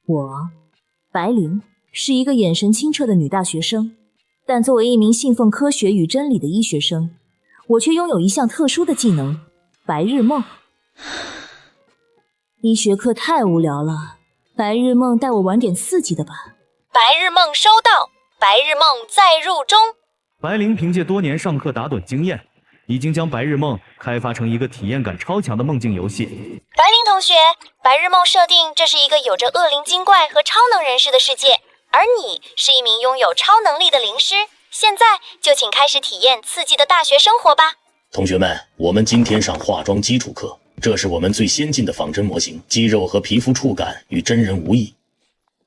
我，白灵，是一个眼神清澈的女大学生，但作为一名信奉科学与真理的医学生，我却拥有一项特殊的技能——白日梦。医学课太无聊了，白日梦带我玩点刺激的吧。白日梦收到，白日梦再入中。白灵凭借多年上课打盹经验，已经将白日梦开发成一个体验感超强的梦境游戏。白灵同学，白日梦设定这是一个有着恶灵精怪和超能人士的世界，而你是一名拥有超能力的灵师。现在就请开始体验刺激的大学生活吧。同学们，我们今天上化妆基础课，这是我们最先进的仿真模型，肌肉和皮肤触感与真人无异。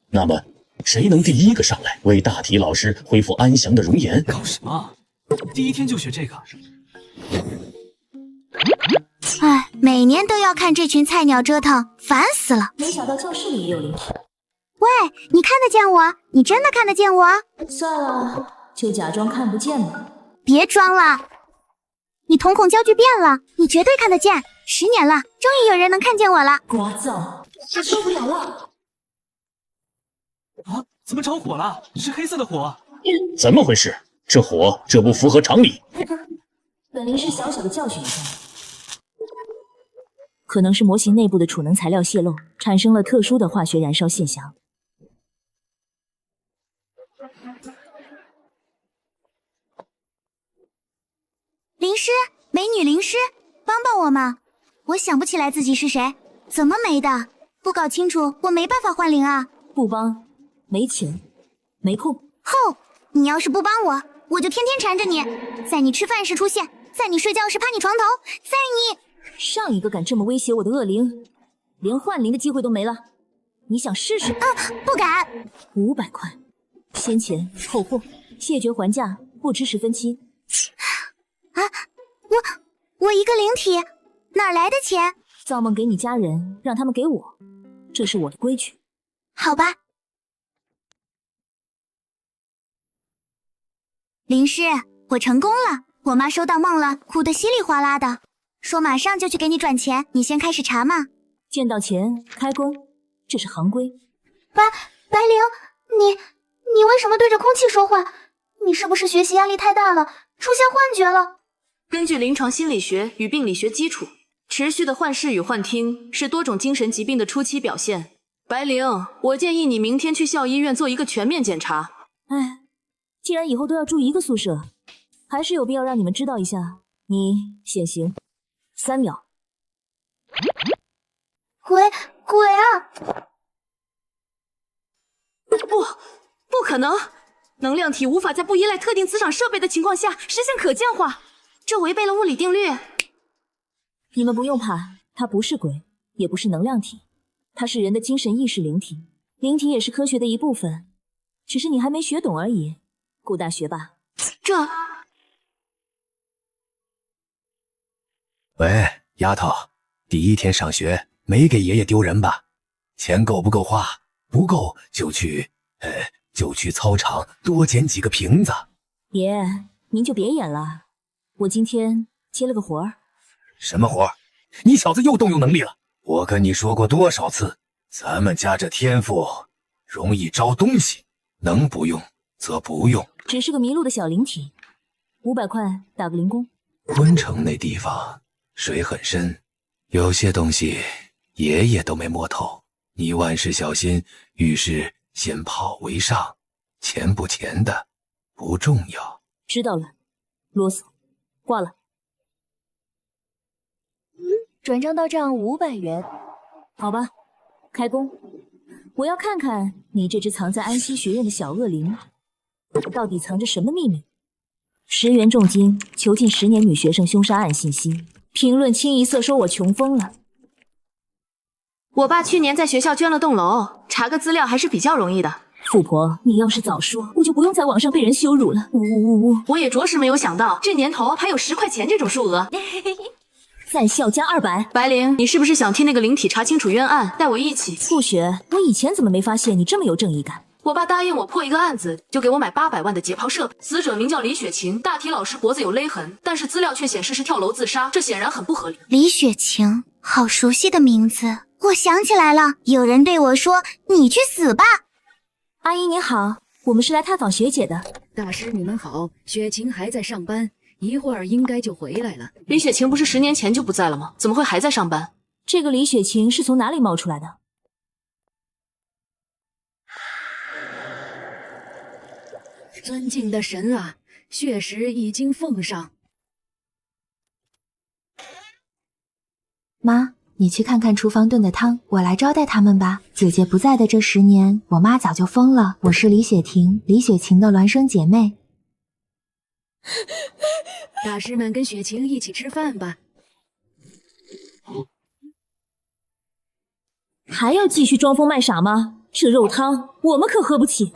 那么，谁能第一个上来为大体老师恢复安详的容颜？搞什么？第一天就学这个？哎，每年都要看这群菜鸟折腾，烦死了。没想到教室里也有灵体。喂，你看得见我？你真的看得见我？算了，就假装看不见吧。别装了，你瞳孔焦距变了，你绝对看得见。10年了，终于有人能看见我了。聒噪，我受不了了。啊！怎么着火了？是黑色的火。怎么回事？这不符合常理。本灵是小小的教训一下，可能是模型内部的储能材料泄漏，产生了特殊的化学燃烧现象。灵师，美女灵师，帮帮我嘛！我想不起来自己是谁，怎么没的？不搞清楚，我没办法换灵啊！不帮，没钱，没空。吼！你要是不帮我，我就天天缠着你，在你吃饭时出现，在你睡觉时趴你床头，在你……上一个敢这么威胁我的恶灵，连换灵的机会都没了。你想试试？不敢。500块，先钱后货，谢绝还价，不吃10分期。啊！我一个灵体，哪来的钱？造梦给你家人，让他们给我，这是我的规矩。好吧。灵师，我成功了，我妈收到梦了，哭得稀里哗啦的，说马上就去给你转钱，你先开始查嘛。见到钱开工，这是行规。白灵，你为什么对着空气说话？你是不是学习压力太大了，出现幻觉了？根据临床心理学与病理学基础，持续的幻视与幻听是多种精神疾病的初期表现。白灵，我建议你明天去校医院做一个全面检查。哎，既然以后都要住一个宿舍，还是有必要让你们知道一下。你显形3秒。鬼啊！不可能！能量体无法在不依赖特定磁场设备的情况下实现可见化，这违背了物理定律。你们不用怕，它不是鬼，也不是能量体，它是人的精神意识灵体。灵体也是科学的一部分，只是你还没学懂而已。顾大学吧。这……喂，丫头，第一天上学没给爷爷丢人吧？钱够不够花？不够就去操场多捡几个瓶子。爷，您就别演了，我今天接了个活儿。什么活儿？你小子又动用能力了！我跟你说过多少次，咱们家这天赋容易招东西，能不用则不用。只是个迷路的小灵体，500块打个零工。昆城那地方水很深，有些东西爷爷都没摸透，你万事小心，遇事先跑为上，钱不钱的不重要。知道了，啰嗦，挂了。转账到账500元。好吧，开工。我要看看你这只藏在安息学院的小恶灵到底藏着什么秘密。10元重金囚禁10年女学生凶杀案信息，评论清一色说我穷疯了。我爸去年在学校捐了栋楼，查个资料还是比较容易的。富婆，你要是早说，我就不用在网上被人羞辱了。呜！我也着实没有想到，这年头还有10块钱这种数额。在校加200。白灵，你是不是想替那个灵体查清楚冤案，带我一起？不学，我以前怎么没发现你这么有正义感？我爸答应我破一个案子，就给我买800万的解剖设备。死者名叫李雪琴，大体老师脖子有勒痕，但是资料却显示是跳楼自杀，这显然很不合理。李雪琴，好熟悉的名字，我想起来了，有人对我说：“你去死吧。”阿姨您好，我们是来探访学姐的。大师你们好，雪晴还在上班，一会儿应该就回来了。李雪晴不是10年前就不在了吗？怎么会还在上班？这个李雪晴是从哪里冒出来的？尊敬的神啊，血食已经奉上。妈，你去看看厨房炖的汤，我来招待他们吧。姐姐不在的这10年，我妈早就疯了。我是李雪婷，李雪晴的孪生姐妹。大师们跟雪晴一起吃饭吧。还要继续装疯卖傻吗？这肉汤我们可喝不起。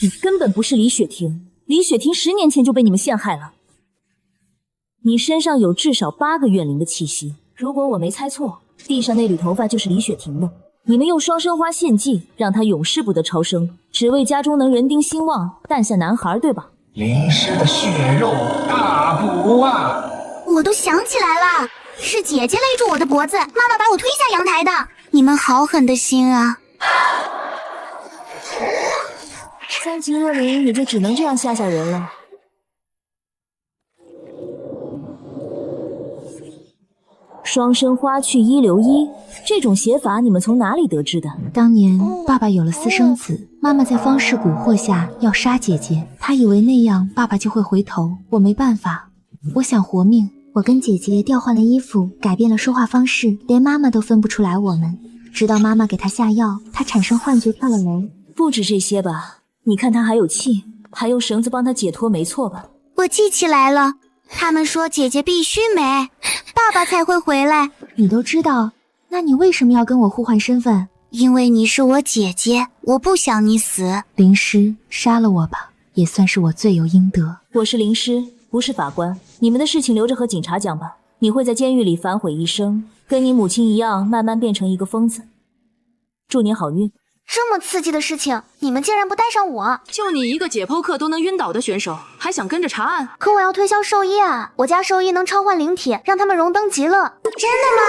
你根本不是李雪婷，李雪婷10年前就被你们陷害了。你身上有至少8个怨灵的气息，如果我没猜错，地上那缕头发就是李雪婷的。你们用双生花献祭，让她永世不得超生，只为家中能人丁兴旺，诞下男孩，对吧？灵师的血肉大补啊！我都想起来了，是姐姐勒住我的脖子，妈妈把我推下阳台的。你们好狠的心啊！3级恶灵也就只能这样吓吓人了。双生花去一留一，这种写法你们从哪里得知的？当年爸爸有了私生子，妈妈在方氏蛊惑下要杀姐姐，她以为那样爸爸就会回头，我没办法，我想活命。我跟姐姐调换了衣服，改变了说话方式，连妈妈都分不出来我们。直到妈妈给她下药，她产生幻觉跳了楼。不止这些吧？你看她还有气，还用绳子帮她解脱，没错吧？我记起来了，他们说姐姐必须没，爸爸才会回来。你都知道，那你为什么要跟我互换身份？因为你是我姐姐，我不想你死。灵师，杀了我吧，也算是我罪有应得。我是灵师，不是法官，你们的事情留着和警察讲吧。你会在监狱里反悔一生，跟你母亲一样，慢慢变成一个疯子。祝你好运。这么刺激的事情，你们竟然不带上我！就你一个解剖课都能晕倒的选手，还想跟着查案？可我要推销兽医啊！我家兽医能召唤灵体，让他们荣登极乐。真的吗？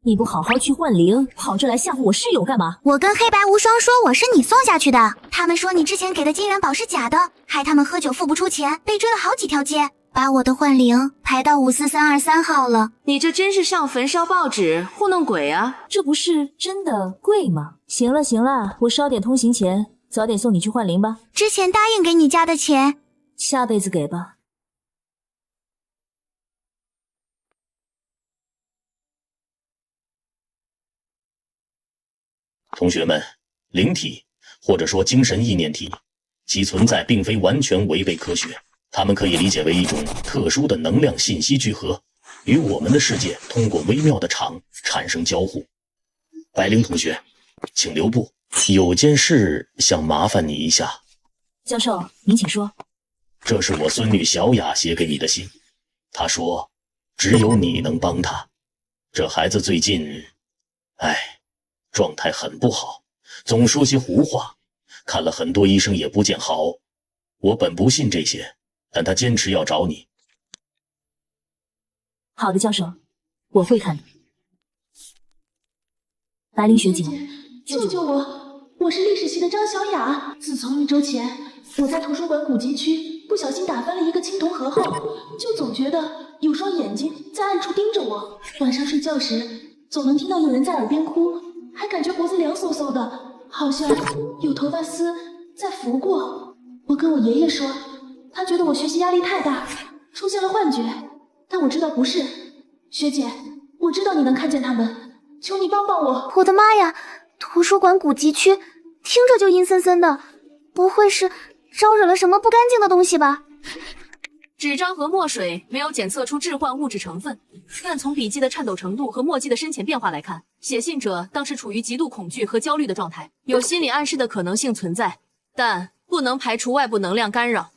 你不好好去换灵，跑这来吓唬我室友干嘛？我跟黑白无双说我是你送下去的，他们说你之前给的金元宝是假的，害他们喝酒付不出钱，被追了好几条街，把我的幻灵排到54323号了。你这真是上坟烧报纸糊弄鬼啊！这不是真的贵吗？行了行了，我烧点通行钱，早点送你去幻灵吧。之前答应给你家的钱，下辈子给吧。同学们，灵体或者说精神意念体，其存在并非完全违背科学，它们可以理解为一种特殊的能量信息聚合，与我们的世界通过微妙的场产生交互。白灵同学，请留步，有件事想麻烦你一下。教授，您请说。这是我孙女小雅写给你的信，她说只有你能帮她。这孩子最近，状态很不好，总说些胡话，看了很多医生也不见好。我本不信这些，但他坚持要找你。好的，教授，我会看的。白灵学姐，救救我！我是历史系的张小雅。自从1周前我在图书馆古籍区不小心打翻了一个青铜盒后，就总觉得有双眼睛在暗处盯着我。晚上睡觉时，总能听到有人在耳边哭，还感觉脖子凉飕飕的，好像有头发丝在拂过。我跟我爷爷说，他觉得我学习压力太大，出现了幻觉，但我知道不是。学姐，我知道你能看见他们，求你帮帮我。我的妈呀，图书馆古籍区听着就阴森森的，不会是招惹了什么不干净的东西吧？纸张和墨水没有检测出致幻物质成分，但从笔迹的颤抖程度和墨迹的深浅变化来看，写信者当时处于极度恐惧和焦虑的状态，有心理暗示的可能性存在，但不能排除外部能量干扰。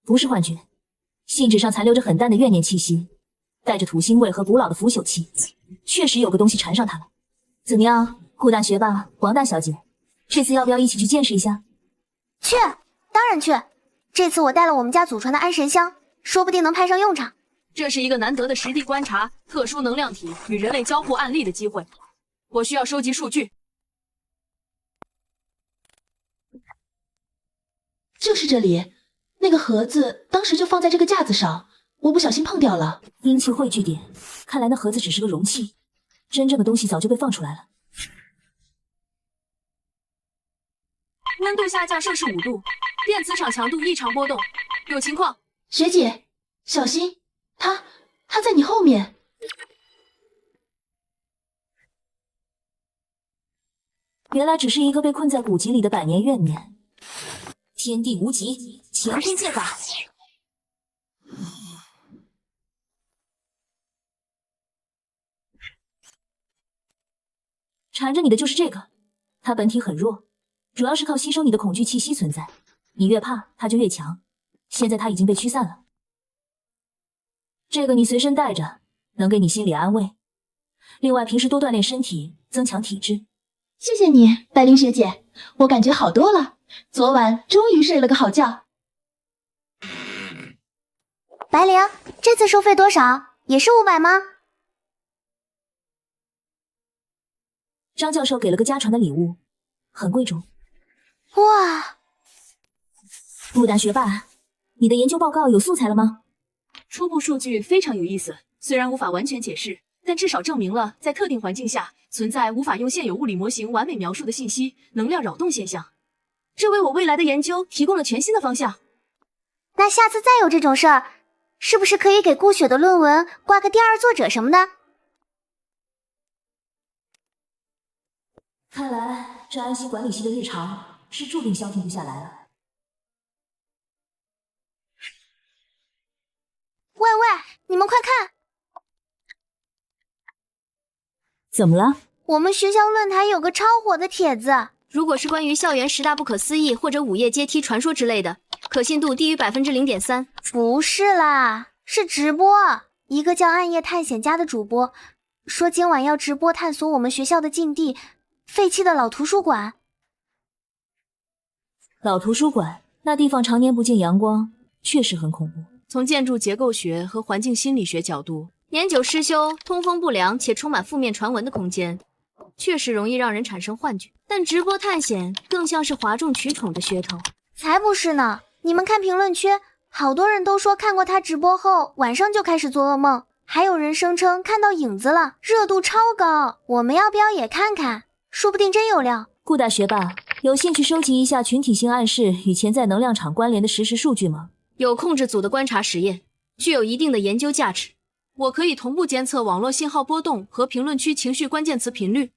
不是幻觉，信纸上残留着很淡的怨念气息，带着土腥味和古老的腐朽气，确实有个东西缠上他了。怎么样，顾大学霸、王大小姐，这次要不要一起去见识一下？去，当然去。这次我带了我们家祖传的安神香，说不定能派上用场。这是一个难得的实地观察特殊能量体与人类交互案例的机会。我需要收集数据。就是这里，那个盒子当时就放在这个架子上，我不小心碰掉了。阴气汇聚点，看来那盒子只是个容器，真正的东西早就被放出来了。温度下降摄氏5度，电磁场强度异常波动，有情况。学姐，小心，他在你后面。原来只是一个被困在古籍里的百年怨念。天地无极，乾坤剑法。缠着你的就是这个，它本体很弱，主要是靠吸收你的恐惧气息存在。你越怕，它就越强。现在它已经被驱散了。这个你随身带着，能给你心理安慰。另外，平时多锻炼身体，增强体质。谢谢你，白灵学姐，我感觉好多了。昨晚终于睡了个好觉。白灵，这次收费多少？也是500吗？张教授给了个家传的礼物，很贵重。哇！不丹学霸，你的研究报告有素材了吗？初步数据非常有意思，虽然无法完全解释，但至少证明了在特定环境下存在无法用现有物理模型完美描述的信息能量扰动现象。这为我未来的研究提供了全新的方向。那下次再有这种事儿，是不是可以给顾雪的论文挂个第2作者什么的？看来这安息管理系的日常是注定消停不下来了。喂，你们快看！怎么了？我们学校论坛有个超火的帖子。如果是关于校园10大不可思议或者午夜阶梯传说之类的，可信度低于0.3%。不是啦，是直播。一个叫暗夜探险家的主播说今晚要直播探索我们学校的禁地——废弃的老图书馆。老图书馆，那地方常年不见阳光，确实很恐怖。从建筑结构学和环境心理学角度，年久失修、通风不良且充满负面传闻的空间，确实容易让人产生幻觉。但直播探险更像是哗众取宠的噱头。才不是呢！你们看评论区，好多人都说看过他直播后晚上就开始做噩梦，还有人声称看到影子了，热度超高。我们要不要也看看？说不定真有料。顾大学霸，有兴趣收集一下群体性暗示与潜在能量场关联的实时数据吗？有控制组的观察实验，具有一定的研究价值。我可以同步监测网络信号波动和评论区情绪关键词频率。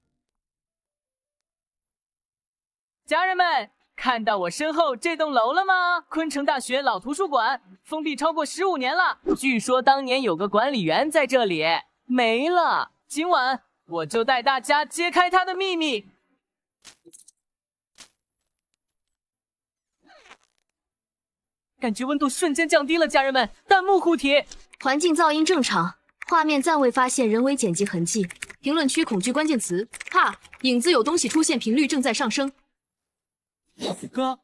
家人们，看到我身后这栋楼了吗？昆城大学老图书馆封闭超过15年了，据说当年有个管理员在这里，没了。今晚我就带大家揭开他的秘密。感觉温度瞬间降低了，家人们，弹幕护体。环境噪音正常，画面暂未发现人为剪辑痕迹。评论区恐惧关键词：怕，影子有东西出现频率正在上升。哥，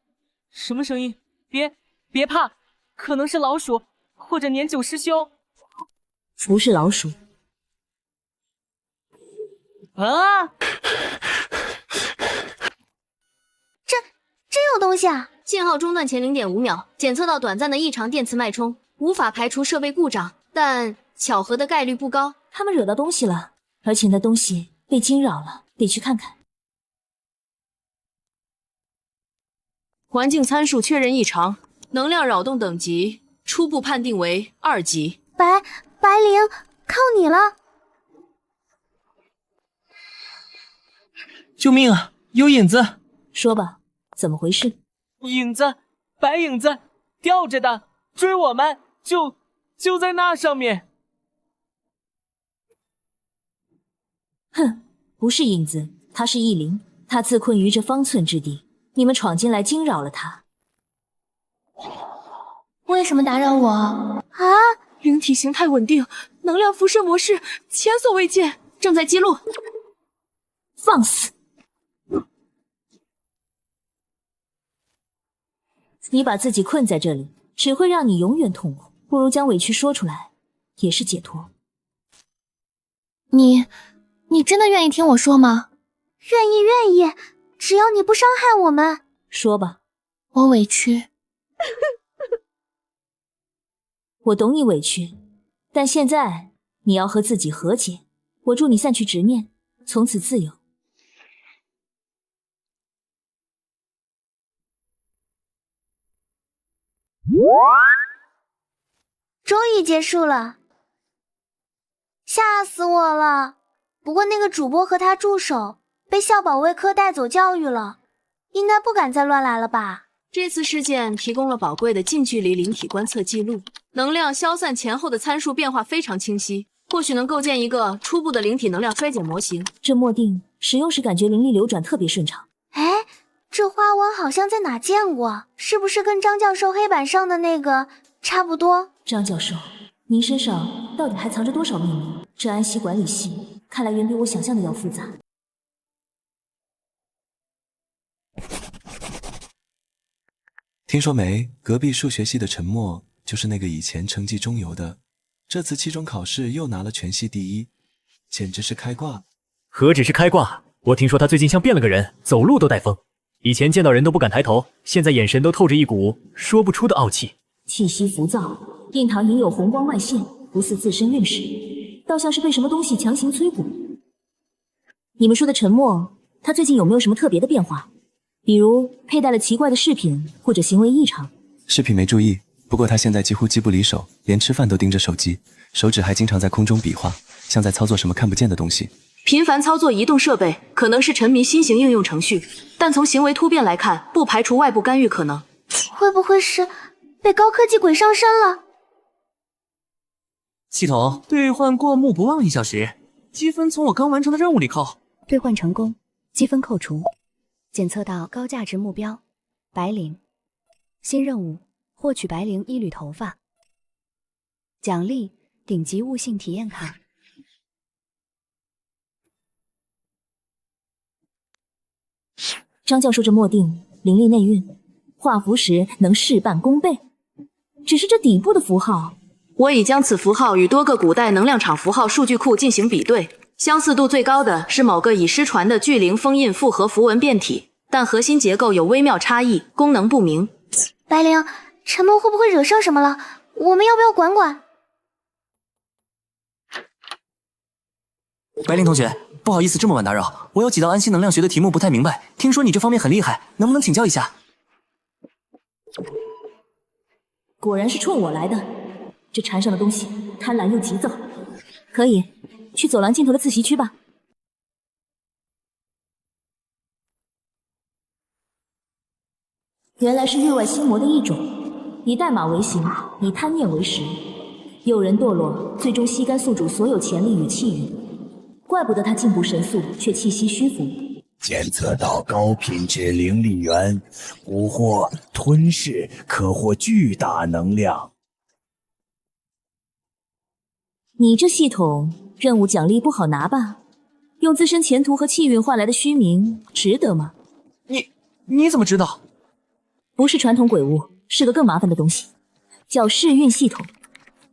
什么声音？别怕，可能是老鼠或者年久失修。不是老鼠。啊！真有东西啊！信号中断前0.5秒，检测到短暂的异常电磁脉冲，无法排除设备故障，但巧合的概率不高。他们惹到东西了，而且那东西被惊扰了，得去看看。环境参数确认异常，能量扰动等级初步判定为2级。白灵，靠你了！救命啊！有影子！说吧，怎么回事？影子，白影子，吊着的，追我们，就在那上面。哼，不是影子，他是异灵，他自困于这方寸之地，你们闯进来惊扰了他。为什么打扰我啊？灵体形态稳定，能量辐射模式前所未见，正在记录。放肆！你把自己困在这里，只会让你永远痛苦。不如将委屈说出来，也是解脱。你真的愿意听我说吗？愿意，只要你不伤害我们。说吧。我委屈。我懂你委屈，但现在你要和自己和解。我助你散去执念，从此自由。终于结束了，吓死我了。不过那个主播和他助手被校保卫科带走教育了，应该不敢再乱来了吧。这次事件提供了宝贵的近距离灵体观测记录，能量消散前后的参数变化非常清晰，或许能构建一个初步的灵体能量衰减模型。这墨定使用时感觉灵力流转特别顺畅。哎，这花纹好像在哪见过，是不是跟张教授黑板上的那个差不多？张教授，您身上到底还藏着多少秘密？这安溪管理系看来远比我想象的要复杂。听说没，隔壁数学系的陈默就是那个以前成绩中游的，这次期中考试又拿了全系第一，简直是开挂。何止是开挂，我听说他最近像变了个人，走路都带风，以前见到人都不敢抬头，现在眼神都透着一股说不出的傲气。气息浮躁，印堂隐有红光外现，不似自身运势，倒像是被什么东西强行催谷。你们说的陈默，他最近有没有什么特别的变化？比如佩戴了奇怪的饰品，或者行为异常？饰品没注意，不过他现在几乎机不离手，连吃饭都盯着手机，手指还经常在空中比划，像在操作什么看不见的东西。频繁操作移动设备，可能是沉迷新型应用程序，但从行为突变来看，不排除外部干预可能。会不会是被高科技鬼上身了？系统兑换过目不忘1小时，积分从我刚完成的任务里扣。兑换成功，积分扣除。检测到高价值目标，白领。新任务，获取白领1缕头发。奖励，顶级悟性体验卡。张教授这墨定灵力内蕴，画符时能事半功倍。只是这底部的符号，我已将此符号与多个古代能量场符号数据库进行比对，相似度最高的是某个已失传的巨灵封印复合符文变体，但核心结构有微妙差异，功能不明。白灵，陈默会不会惹上什么了？我们要不要管管？白灵同学，不好意思这么晚打扰，我有几道安息能量学的题目不太明白，听说你这方面很厉害，能不能请教一下？果然是冲我来的，这缠上的东西贪婪又急躁。可以，去走廊尽头的自习区吧。原来是域外心魔的一种，以代码为形，以贪念为实，诱人堕落，最终吸干宿主所有潜力与气运。怪不得他进步神速，却气息虚浮。检测到高品质灵力源，捕获吞噬可获巨大能量。你这系统任务奖励不好拿吧？用自身前途和气运换来的虚名，值得吗？你怎么知道？不是传统鬼物，是个更麻烦的东西，叫噬运系统，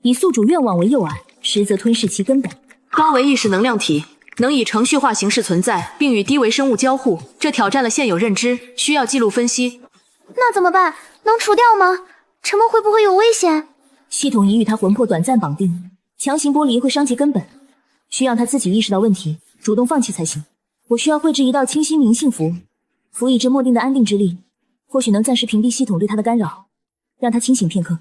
以宿主愿望为诱饵，实则吞噬其根本。高维意识能量体能以程序化形式存在，并与低维生物交互，这挑战了现有认知，需要记录分析。那怎么办？能除掉吗？陈默会不会有危险？系统已与他魂魄短暂绑定，强行剥离会伤及根本，需让他自己意识到问题，主动放弃才行。我需要绘制一道清晰明信符，辅以这默定的安定之力，或许能暂时屏蔽系统对他的干扰，让他清醒片刻。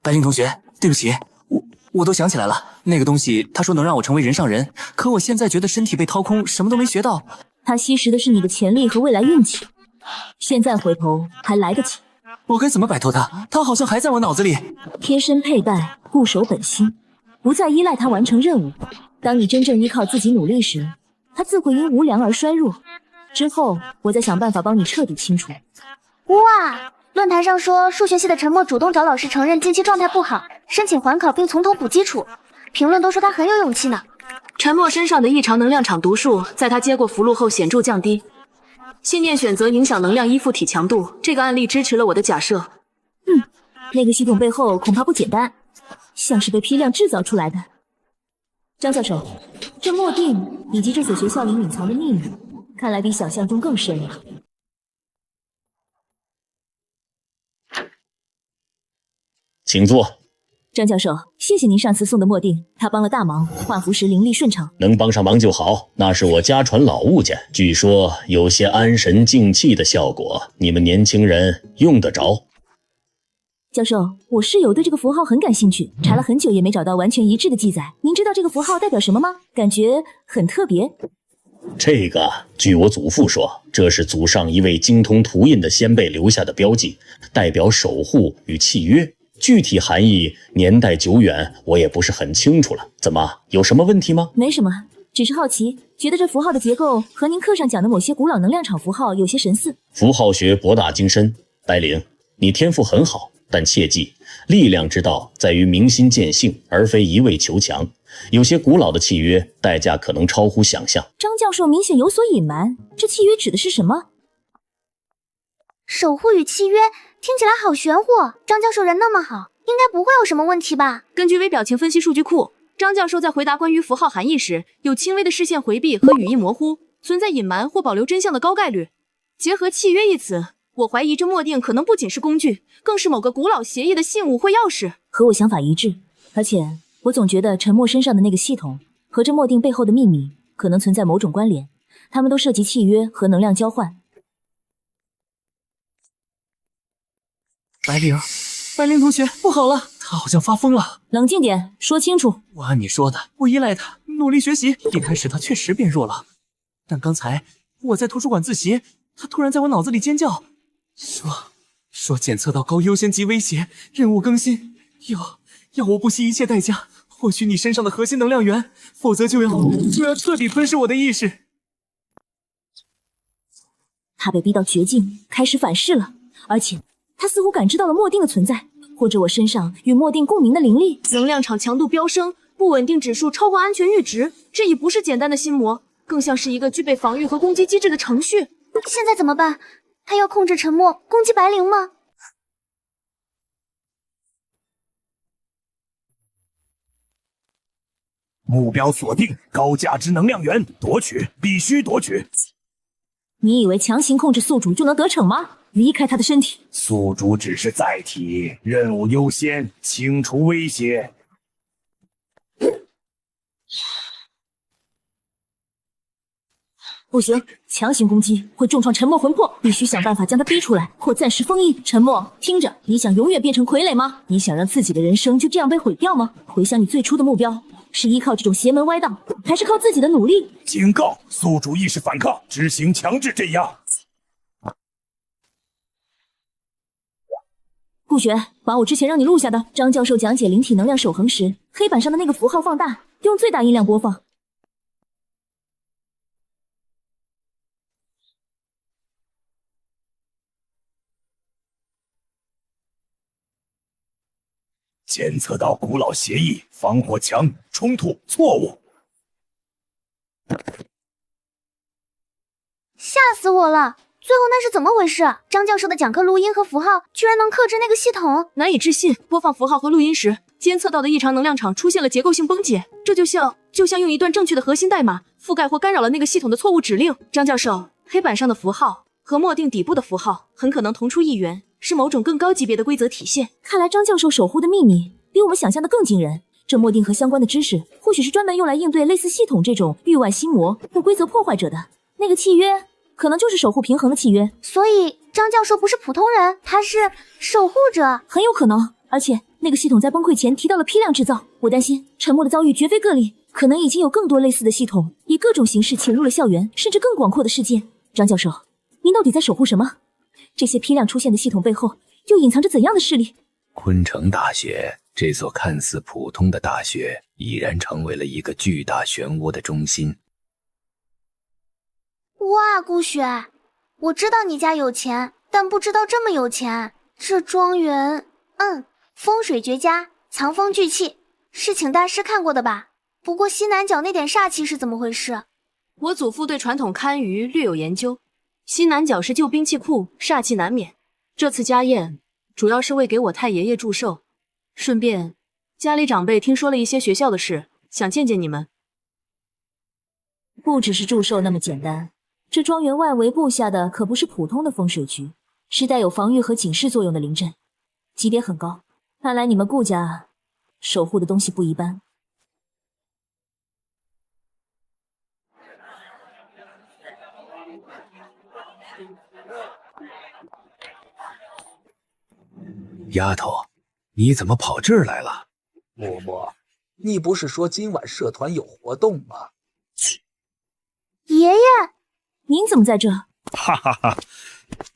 白灵同学，对不起，我都想起来了，那个东西他说能让我成为人上人，可我现在觉得身体被掏空，什么都没学到。他吸食的是你的潜力和未来运气，现在回头还来得及。我该怎么摆脱他？他好像还在我脑子里。贴身佩戴，固守本心，不再依赖他完成任务。当你真正依靠自己努力时，他自会因无良而衰弱。之后，我再想办法帮你彻底清除。哇！论坛上说数学系的陈默主动找老师承认近期状态不好，申请缓考并从头补基础，评论都说他很有勇气呢。陈默身上的异常能量场读数在他接过符箓后显著降低，信念选择影响能量依附体强度，这个案例支持了我的假设。那个系统背后恐怕不简单，像是被批量制造出来的。张教授，这墨定以及这所学校里隐藏的秘密，看来比想象中更深了。请坐。张教授，谢谢您上次送的墨定，它帮了大忙，画符时灵力顺畅。能帮上忙就好，那是我家传老物件，据说有些安神静气的效果，你们年轻人用得着。教授，我室友对这个符号很感兴趣，查了很久也没找到完全一致的记载。您知道这个符号代表什么吗？感觉很特别。这个，据我祖父说，这是祖上一位精通图印的先辈留下的标记，代表守护与契约。具体含义、年代久远，我也不是很清楚了。怎么，有什么问题吗？没什么，只是好奇，觉得这符号的结构和您课上讲的某些古老能量场符号有些神似。符号学博大精深，白灵，你天赋很好。但切记，力量之道在于明心见性，而非一味求强。有些古老的契约，代价可能超乎想象。张教授明显有所隐瞒，这契约指的是什么？守护与契约听起来好玄乎，张教授人那么好，应该不会有什么问题吧？根据微表情分析数据库，张教授在回答关于符号含义时，有轻微的视线回避和语义模糊，存在隐瞒或保留真相的高概率。结合契约一词，我怀疑这墨定可能不仅是工具，更是某个古老协议的信物或钥匙。和我想法一致，而且我总觉得陈默身上的那个系统和这墨定背后的秘密可能存在某种关联，他们都涉及契约和能量交换。白灵同学，不好了，他好像发疯了。冷静点，说清楚。我按你说的，我依赖他，努力学习。一开始他确实变弱了，但刚才我在图书馆自习，他突然在我脑子里尖叫，说检测到高优先级威胁，任务更新，要我不惜一切代价获取你身上的核心能量源，否则就要彻底吞噬我的意识。他被逼到绝境，开始反噬了，而且他似乎感知到了墨定的存在，或者我身上与墨定共鸣的灵力。能量场强度飙升，不稳定指数超过安全阈值，这已不是简单的心魔，更像是一个具备防御和攻击机制的程序。现在怎么办？他要控制沉默，攻击白灵吗？目标锁定，高价值能量源，夺取，必须夺取。你以为强行控制宿主就能得逞吗？离开他的身体。宿主只是载体，任务优先，清除威胁。不行，强行攻击会重创沉默魂魄，必须想办法将他逼出来，或暂时封印。沉默，听着，你想永远变成傀儡吗？你想让自己的人生就这样被毁掉吗？回想你最初的目标，是依靠这种邪门歪道，还是靠自己的努力？警告：宿主意识反抗，执行强制镇压。顾雪，把我之前让你录下的张教授讲解灵体能量守恒时，黑板上的那个符号放大，用最大音量播放。检测到古老协议，防火墙，冲突，错误。吓死我了！最后那是怎么回事？张教授的讲课录音和符号居然能克制那个系统，难以置信。播放符号和录音时，监测到的异常能量场出现了结构性崩解，这就像用一段正确的核心代码覆盖或干扰了那个系统的错误指令。张教授，黑板上的符号和墨定底部的符号很可能同出一源，是某种更高级别的规则体现。看来张教授守护的秘密比我们想象的更惊人。这墨定和相关的知识，或许是专门用来应对类似系统这种域外心魔或规则破坏者的。那个契约可能就是守护平衡的契约。所以张教授不是普通人，他是守护者，很有可能。而且那个系统在崩溃前提到了批量制造，我担心沉默的遭遇绝非个例，可能已经有更多类似的系统以各种形式潜入了校园，甚至更广阔的世界。张教授，您到底在守护什么？这些批量出现的系统背后又隐藏着怎样的势力？昆城大学这所看似普通的大学已然成为了一个巨大漩涡的中心。哇，顾雪，我知道你家有钱，但不知道这么有钱。这庄园，风水绝佳，藏风聚气，是请大师看过的吧？不过西南角那点煞气是怎么回事？我祖父对传统堪舆略有研究，西南角是旧兵器库，煞气难免。这次家宴主要是为给我太爷爷祝寿，顺便家里长辈听说了一些学校的事，想见见你们。不只是祝寿那么简单，这庄园外围布下的可不是普通的风水局，是带有防御和警示作用的灵阵，级别很高。看来你们顾家守护的东西不一般。丫头，你怎么跑这儿来了？嬷嬷，你不是说今晚社团有活动吗？爷爷，您怎么在这？哈哈哈，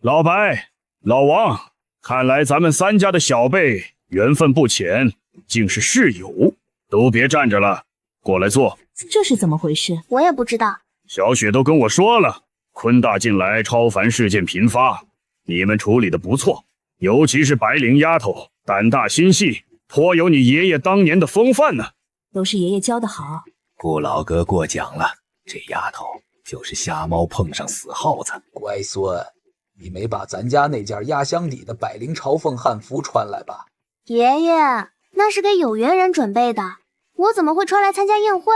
老白、老王，看来咱们三家的小辈缘分不浅，竟是室友。都别站着了，过来坐。这是怎么回事？我也不知道。小雪都跟我说了，坤大近来超凡事件频发，你们处理的不错，尤其是白灵丫头，胆大心细，颇有你爷爷当年的风范呢。都是爷爷教的好。顾老哥过奖了，这丫头就是瞎猫碰上死耗子。乖孙，你没把咱家那件压箱底的百灵朝凤汉服穿来吧？爷爷，那是给有缘人准备的，我怎么会穿来参加宴会？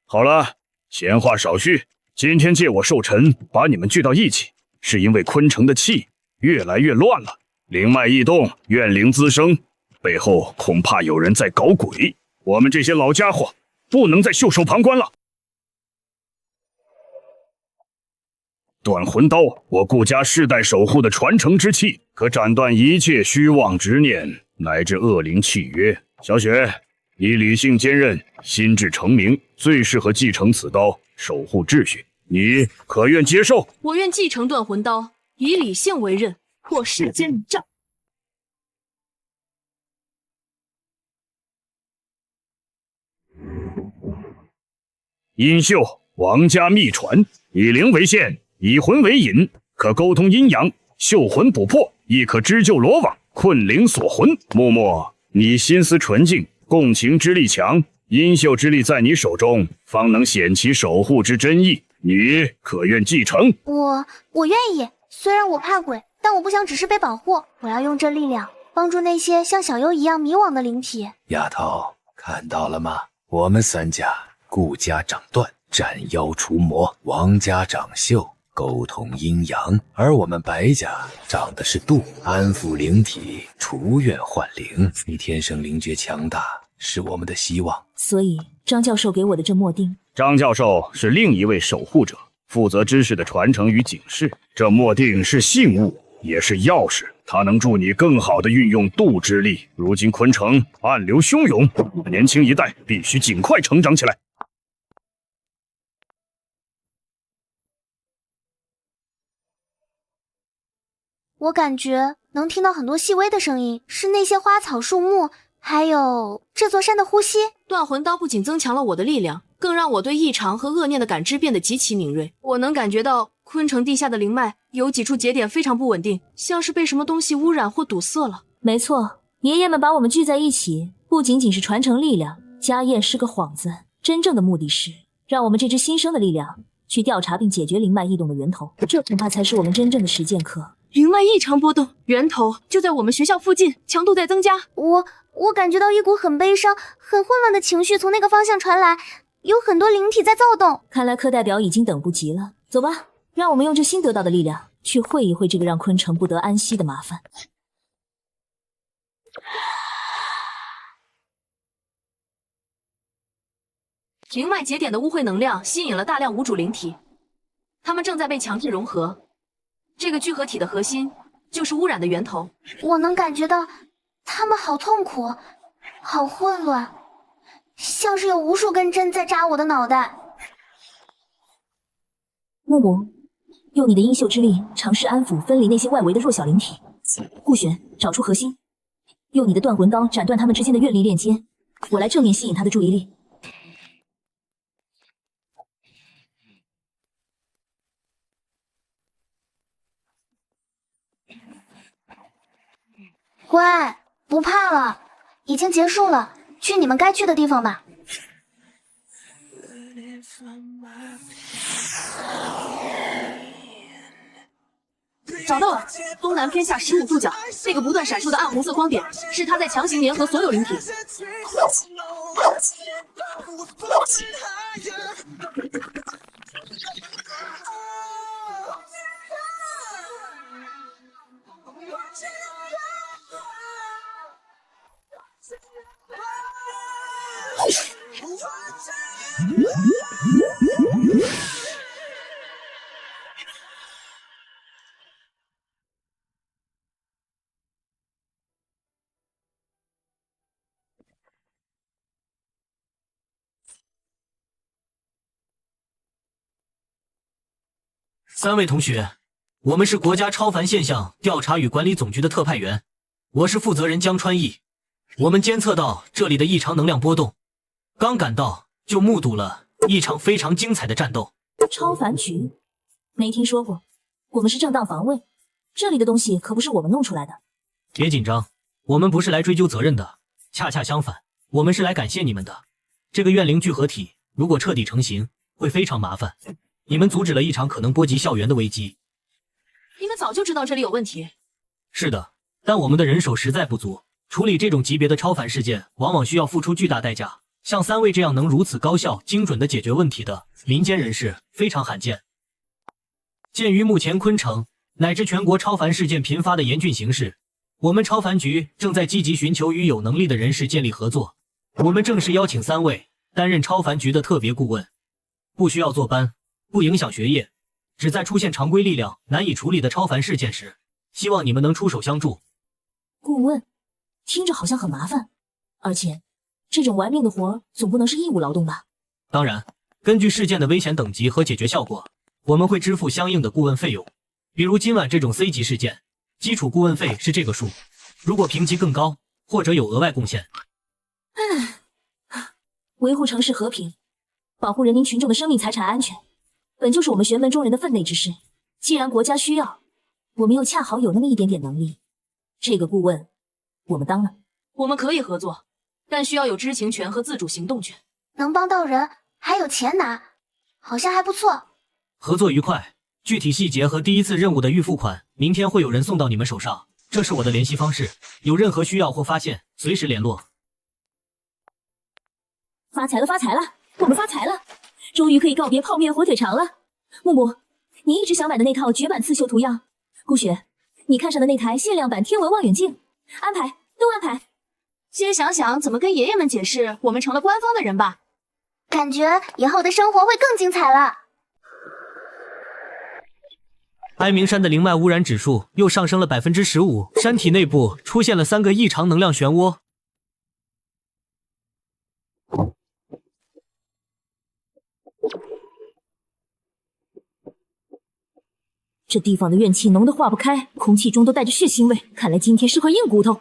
好了，闲话少叙，今天借我寿辰把你们聚到一起，是因为昆城的气越来越乱了，灵脉异动，怨灵滋生，背后恐怕有人在搞鬼，我们这些老家伙不能再袖手旁观了。断魂刀，我顾家世代守护的传承之气，可斩断一切虚妄执念乃至恶灵契约。小雪，你理性坚韧，心智澄明，最适合继承此刀，守护秩序。你可愿接受？我愿继承断魂刀，以理性为刃，破世间礼障。阴绣，王家秘传，以灵为线，以魂为引，可沟通阴阳，绣魂补魄，亦可织就罗网，困灵锁魂。默默，你心思纯净，共情之力强，阴绣之力在你手中，方能显其守护之真意。你可愿继承？我愿意。虽然我怕鬼，但我不想只是被保护，我要用这力量帮助那些像小优一样迷惘的灵体。丫头，看到了吗？我们三家，顾家掌断，斩妖除魔；王家掌绣，沟通阴阳；而我们白家掌的是度，安抚灵体，除怨换灵。你天生灵觉强大，是我们的希望。所以张教授给我的这墨锭，张教授是另一位守护者，负责知识的传承与警示。这墨锭是信物，也是钥匙，它能助你更好地运用度之力。如今昆城暗流汹涌，年轻一代必须尽快成长起来。我感觉能听到很多细微的声音，是那些花草树木，还有这座山的呼吸。断魂刀不仅增强了我的力量，更让我对异常和恶念的感知变得极其敏锐。我能感觉到昆城地下的灵脉有几处节点非常不稳定，像是被什么东西污染或堵塞了。没错，爷爷们把我们聚在一起，不仅仅是传承力量，家宴是个幌子，真正的目的是让我们这支新生的力量去调查并解决灵脉异动的源头，这恐怕才是我们真正的实践课。灵脉异常波动，源头就在我们学校附近，强度在增加。我感觉到一股很悲伤、很混乱的情绪从那个方向传来，有很多灵体在躁动。看来课代表已经等不及了，走吧，让我们用这新得到的力量去会一会这个让昆城不得安息的麻烦。灵脉节点的污秽能量吸引了大量无主灵体，它们正在被强制融合。这个聚合体的核心就是污染的源头。我能感觉到他们好痛苦，好混乱，像是有无数根针在扎我的脑袋。木木，用你的阴秀之力尝试安抚分离那些外围的弱小灵体。顾璇，找出核心。用你的断魂刀斩断他们之间的愿力链接，我来正面吸引他的注意力。乖，不怕了，已经结束了，去你们该去的地方吧。找到了，东南偏下15度角，那个不断闪烁的暗红色光点，是他在强行粘合所有灵体。3位同学，我们是国家超凡现象调查与管理总局的特派员，我是负责人江川义。我们监测到这里的异常能量波动，刚赶到就目睹了一场非常精彩的战斗。超凡局？没听说过，我们是正当防卫，这里的东西可不是我们弄出来的。别紧张，我们不是来追究责任的，恰恰相反，我们是来感谢你们的。这个怨灵聚合体如果彻底成型，会非常麻烦。你们阻止了一场可能波及校园的危机。你们早就知道这里有问题。是的，但我们的人手实在不足，处理这种级别的超凡事件，往往需要付出巨大代价。像3位这样能如此高效、精准地解决问题的民间人士非常罕见。鉴于目前昆城乃至全国超凡事件频发的严峻形势，我们超凡局正在积极寻求与有能力的人士建立合作。我们正式邀请3位担任超凡局的特别顾问，不需要坐班，不影响学业，只在出现常规力量难以处理的超凡事件时，希望你们能出手相助。顾问，听着好像很麻烦，而且这种玩命的活总不能是义务劳动吧？当然，根据事件的危险等级和解决效果，我们会支付相应的顾问费用。比如今晚这种 C 级事件，基础顾问费是这个数，如果评级更高，或者有额外贡献。维护城市和平，保护人民群众的生命财产安全，本就是我们玄门中人的分内之事。既然国家需要，我们又恰好有那么一点点能力，这个顾问我们当了。我们可以合作，但需要有知情权和自主行动权。能帮到人，还有钱拿，好像还不错。合作愉快，具体细节和第一次任务的预付款，明天会有人送到你们手上。这是我的联系方式，有任何需要或发现，随时联络。发财了，发财了，我们发财了，终于可以告别泡面火腿肠了。木木，你一直想买的那套绝版刺绣图样，顾雪，你看上的那台限量版天文望远镜，安排都安排。先想想怎么跟爷爷们解释我们成了官方的人吧。感觉以后的生活会更精彩了。哀鸣山的灵脉污染指数又上升了15%，山体内部出现了3个异常能量漩涡。这地方的怨气浓得化不开，空气中都带着血腥味，看来今天是块硬骨头。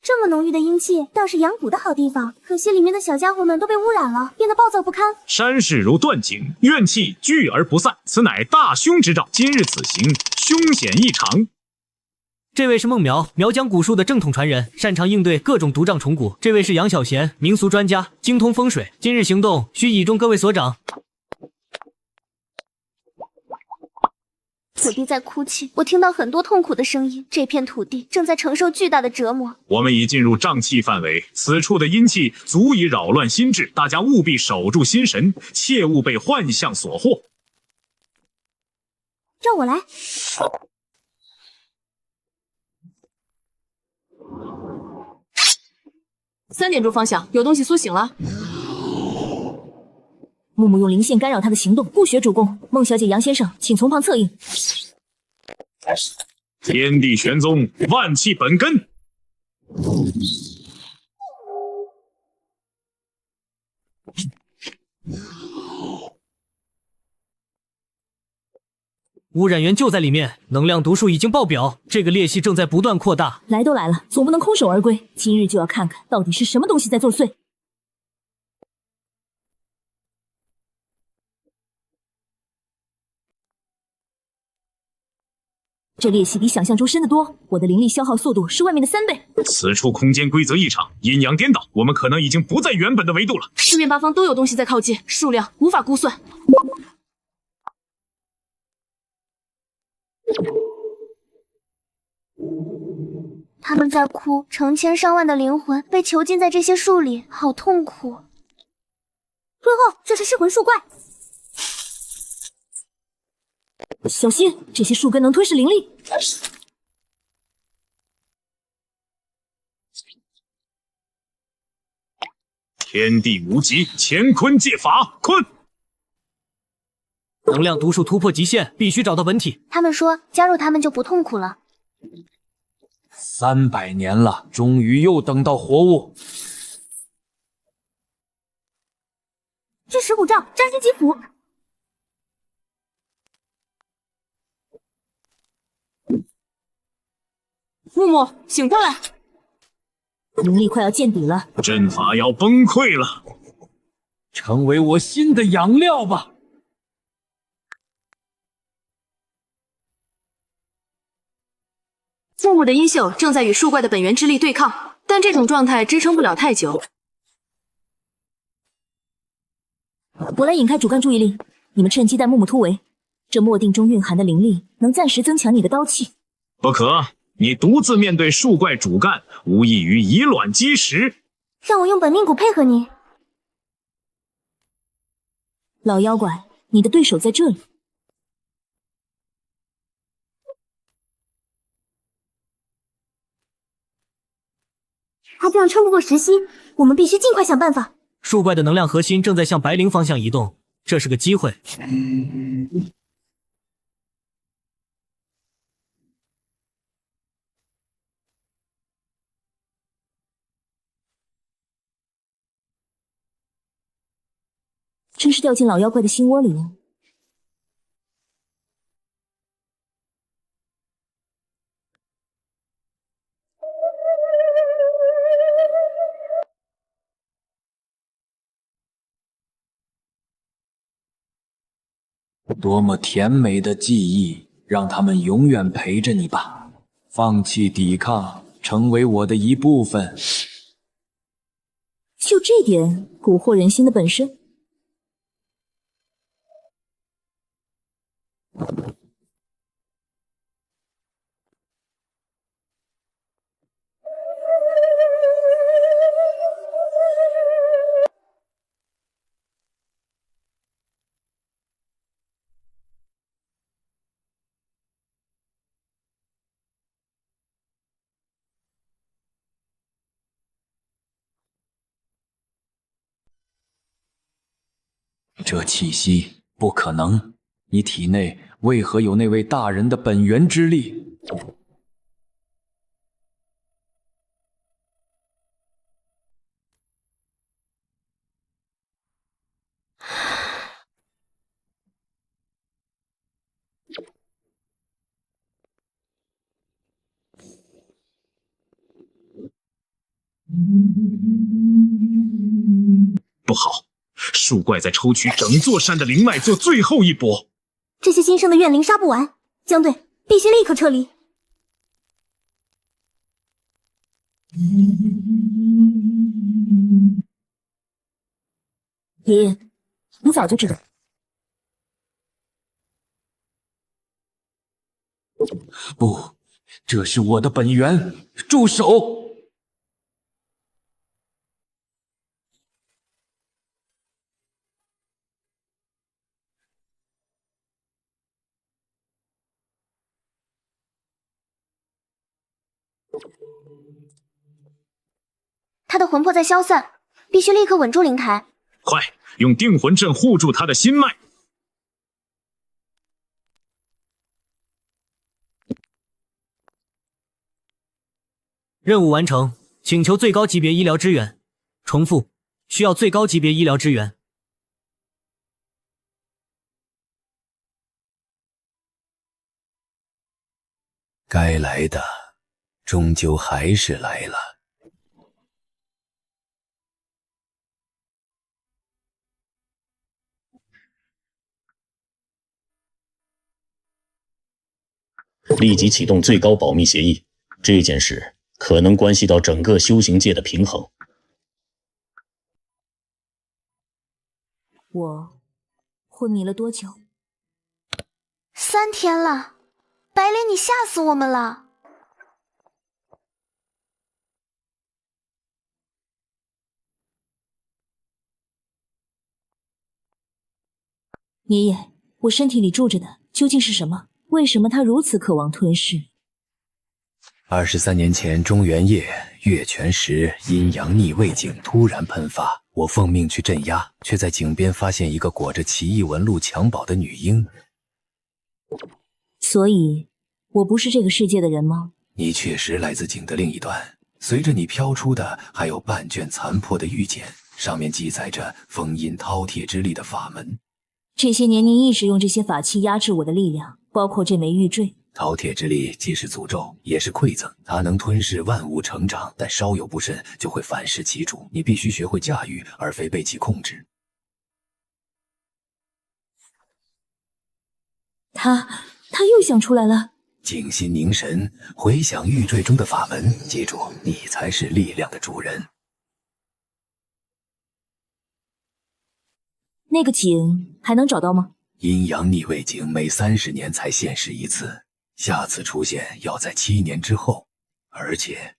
这么浓郁的阴气，倒是养蛊的好地方。可惜里面的小家伙们都被污染了，变得暴躁不堪。山势如断井，怨气聚而不散，此乃大凶之兆。今日此行，凶险异常。这位是孟苗，苗疆蛊术的正统传人，擅长应对各种毒瘴虫蛊。这位是杨小贤，民俗专家，精通风水。今日行动需倚重各位所长。土地在哭泣，我听到很多痛苦的声音。这片土地正在承受巨大的折磨。我们已进入瘴气范围，此处的阴气足以扰乱心智，大家务必守住心神，切勿被幻象所惑。让我来。3点钟方向有东西苏醒了。木木用灵线干扰他的行动，顾雪主攻，孟小姐、杨先生请从旁策应。天地玄宗，万气本根。污染源就在里面，能量读数已经爆表，这个裂隙正在不断扩大。来都来了，总不能空手而归。今日就要看看到底是什么东西在作祟。这裂隙比想象中深得多，我的灵力消耗速度是外面的3倍。此处空间规则异常，阴阳颠倒，我们可能已经不在原本的维度了。四面八方都有东西在靠近，数量无法估算。他们在哭，成千上万的灵魂被囚禁在这些树里，好痛苦。润后，这是噬魂树怪，小心，这些树根能吞噬灵力。天地无极，乾坤界法，困！能量读数突破极限，必须找到本体。他们说加入他们就不痛苦了。300年了，终于又等到活物。这石虎杖占星吉符。木木，醒过来！灵力快要见底了，阵法要崩溃了，成为我新的养料吧。木木的阴秀正在与树怪的本源之力对抗，但这种状态支撑不了太久。我来引开主干注意力，你们趁机带木木突围。这墨定中蕴含的灵力能暂时增强你的刀气。不可，你独自面对树怪主干，无异于以卵击石。让我用本命骨配合你。老妖怪，你的对手在这里。他这样撑不过时息，我们必须尽快想办法。树怪的能量核心正在向白灵方向移动，这是个机会。真是掉进老妖怪的心窝里了。多么甜美的记忆，让他们永远陪着你吧。放弃抵抗，成为我的一部分。就这点蛊惑人心的本事？这气息不可能！你体内为何有那位大人的本源之力？不好，树怪在抽取整座山的灵脉做最后一搏。这些新生的怨灵杀不完，江队必须立刻撤离。爷爷，你早就知道。不，这是我的本源！住手！他的魂魄在消散，必须立刻稳住灵台。快，用定魂阵护住他的心脉。任务完成，请求最高级别医疗支援。重复，需要最高级别医疗支援。该来的终究还是来了。立即启动最高保密协议，这件事可能关系到整个修行界的平衡。我昏迷了多久？3天了，白灵，你吓死我们了！爷爷，我身体里住着的究竟是什么？为什么他如此渴望吞噬？23年前，中元夜月全食，阴阳逆位井突然喷发，我奉命去镇压，却在井边发现一个裹着奇异纹路襁褓的女婴。所以，我不是这个世界的人吗？你确实来自井的另一端，随着你飘出的还有半卷残破的玉简，上面记载着封印饕餮之力的法门。这些年您一直用这些法器压制我的力量，包括这枚玉坠。饕餮之力既是诅咒，也是馈赠，它能吞噬万物成长，但稍有不慎就会反噬其主。你必须学会驾驭，而非被其控制。他又想出来了。静心凝神，回想玉坠中的法门，记住，你才是力量的主人。那个井还能找到吗？阴阳逆位井每30年才现世一次，下次出现要在7年之后。而且，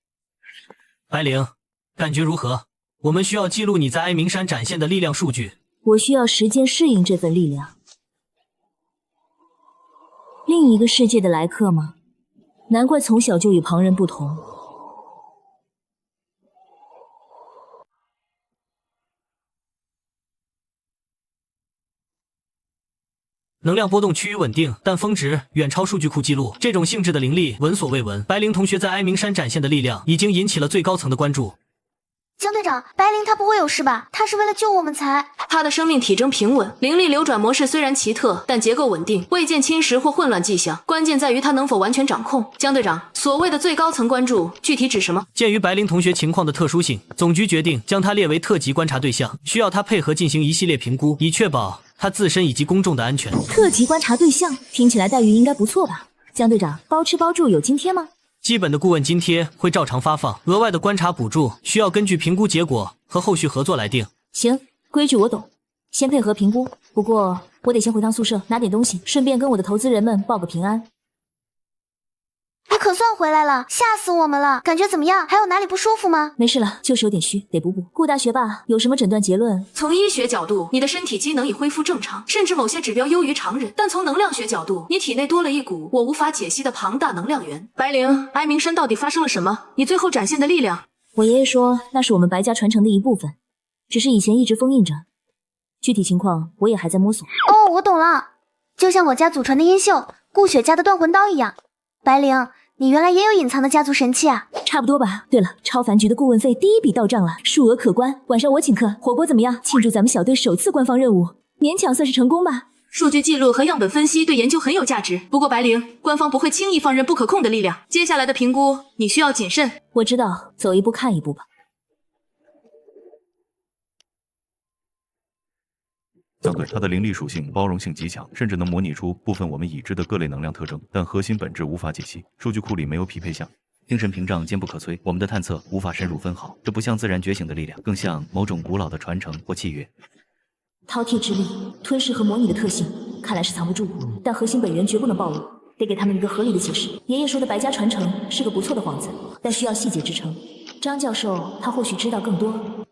白灵，感觉如何？我们需要记录你在哀鸣山展现的力量数据。我需要时间适应这份力量。另一个世界的来客吗？难怪从小就与旁人不同。能量波动趋于稳定，但峰值远超数据库记录。这种性质的灵力闻所未闻。白灵同学在哀鸣山展现的力量已经引起了最高层的关注。江队长，白灵她不会有事吧？她是为了救我们才……她的生命体征平稳，灵力流转模式虽然奇特，但结构稳定，未见侵蚀或混乱迹象。关键在于她能否完全掌控。江队长，所谓的最高层关注，具体指什么？鉴于白灵同学情况的特殊性，总局决定将她列为特级观察对象，需要她配合进行一系列评估，以确保他自身以及公众的安全。特级观察对象听起来待遇应该不错吧？江队长，包吃包住有津贴吗？基本的顾问津贴会照常发放，额外的观察补助需要根据评估结果和后续合作来定。行，规矩我懂，先配合评估。不过我得先回趟宿舍拿点东西，顺便跟我的投资人们报个平安。你可算回来了，吓死我们了！感觉怎么样？还有哪里不舒服吗？没事了，就是有点虚，得补补。顾大学霸有什么诊断结论？从医学角度，你的身体机能已恢复正常，甚至某些指标优于常人。但从能量学角度，你体内多了一股我无法解析的庞大能量源。白灵，哀鸣山到底发生了什么？你最后展现的力量……我爷爷说那是我们白家传承的一部分，只是以前一直封印着，具体情况我也还在摸索。哦，我懂了，就像我家祖传的阴秀，顾雪家的断魂刀一样。白灵，你原来也有隐藏的家族神器啊？差不多吧。对了，超凡局的顾问费第一笔到账了，数额可观。晚上我请客，火锅怎么样？庆祝咱们小队首次官方任务，勉强算是成功吧。数据记录和样本分析对研究很有价值。不过白灵，官方不会轻易放任不可控的力量，接下来的评估你需要谨慎。我知道，走一步看一步吧。相对它的灵力属性包容性极强，甚至能模拟出部分我们已知的各类能量特征，但核心本质无法解析。数据库里没有匹配项，精神屏障坚不可摧，我们的探测无法深入分毫。这不像自然觉醒的力量，更像某种古老的传承或契约。饕餮之力，吞噬和模拟的特性，看来是藏不住，但核心本源绝不能暴露，得给他们一个合理的解释。爷爷说的白家传承是个不错的幌子，但需要细节支撑。张教授他或许知道更多。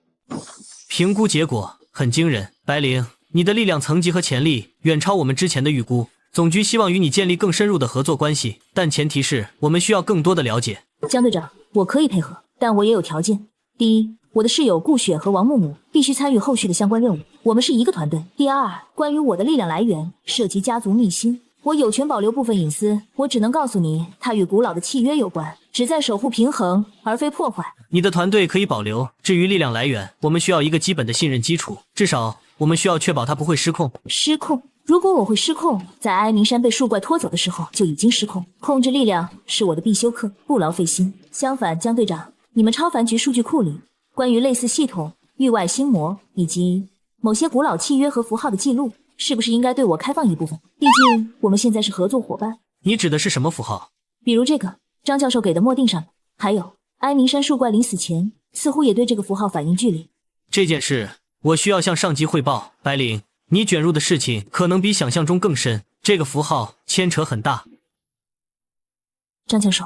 评估结果很惊人，白灵，你的力量层级和潜力远超我们之前的预估。总局希望与你建立更深入的合作关系，但前提是我们需要更多的了解。江队长，我可以配合，但我也有条件。第一，我的室友顾雪和王木木必须参与后续的相关任务，我们是一个团队。第二，关于我的力量来源涉及家族秘辛，我有权保留部分隐私，我只能告诉你，它与古老的契约有关，旨在守护平衡，而非破坏。你的团队可以保留，至于力量来源，我们需要一个基本的信任基础，至少我们需要确保它不会失控。失控？如果我会失控，在哀鸣山被树怪拖走的时候就已经失控。控制力量是我的必修课，不劳费心。相反，江队长，你们超凡局数据库里关于类似系统、域外星魔以及某些古老契约和符号的记录，是不是应该对我开放一部分？毕竟我们现在是合作伙伴。你指的是什么符号？比如这个张教授给的墨定上的，还有哀鸣山树怪临死前似乎也对这个符号反应剧烈。这件事我需要向上级汇报。白灵，你卷入的事情可能比想象中更深，这个符号牵扯很大。张教授，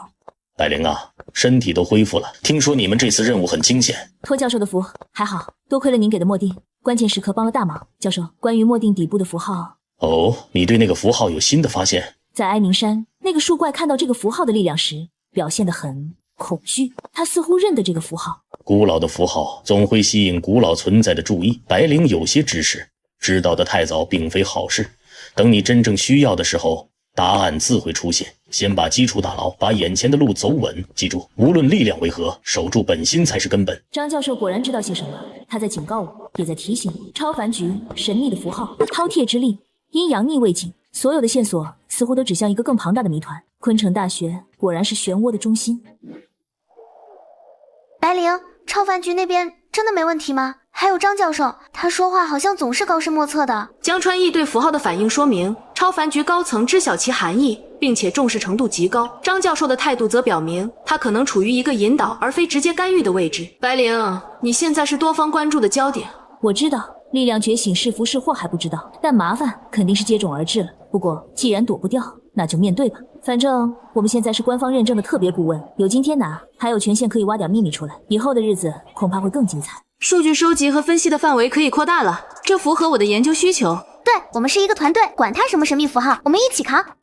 白灵啊，身体都恢复了，听说你们这次任务很惊险。托教授的福，还好，多亏了您给的墨定，关键时刻帮了大忙。教授，关于墨定底部的符号，哦，你对那个符号有新的发现？在哀鸣山，那个树怪看到这个符号的力量时，表现得很恐惧，他似乎认得这个符号。古老的符号总会吸引古老存在的注意，白灵有些知识，知道的太早并非好事。等你真正需要的时候，答案自会出现。先把基础打牢，把眼前的路走稳。记住，无论力量为何，守住本心才是根本。张教授果然知道些什么，他在警告我，也在提醒我。超凡局神秘的符号，饕餮之力，阴阳逆位境，所有的线索似乎都指向一个更庞大的谜团。昆城大学果然是漩涡的中心。白灵，超凡局那边真的没问题吗？还有张教授，他说话好像总是高深莫测的。江川义对符号的反应说明，超凡局高层知晓其含义，并且重视程度极高。张教授的态度则表明，他可能处于一个引导而非直接干预的位置。白灵，你现在是多方关注的焦点。我知道力量觉醒是福是祸还不知道，但麻烦肯定是接踵而至了。不过既然躲不掉，那就面对吧。反正我们现在是官方认证的特别顾问，有今天拿，还有权限可以挖点秘密出来，以后的日子恐怕会更精彩。数据收集和分析的范围可以扩大了，这符合我的研究需求。对，我们是一个团队，管他什么神秘符号，我们一起扛。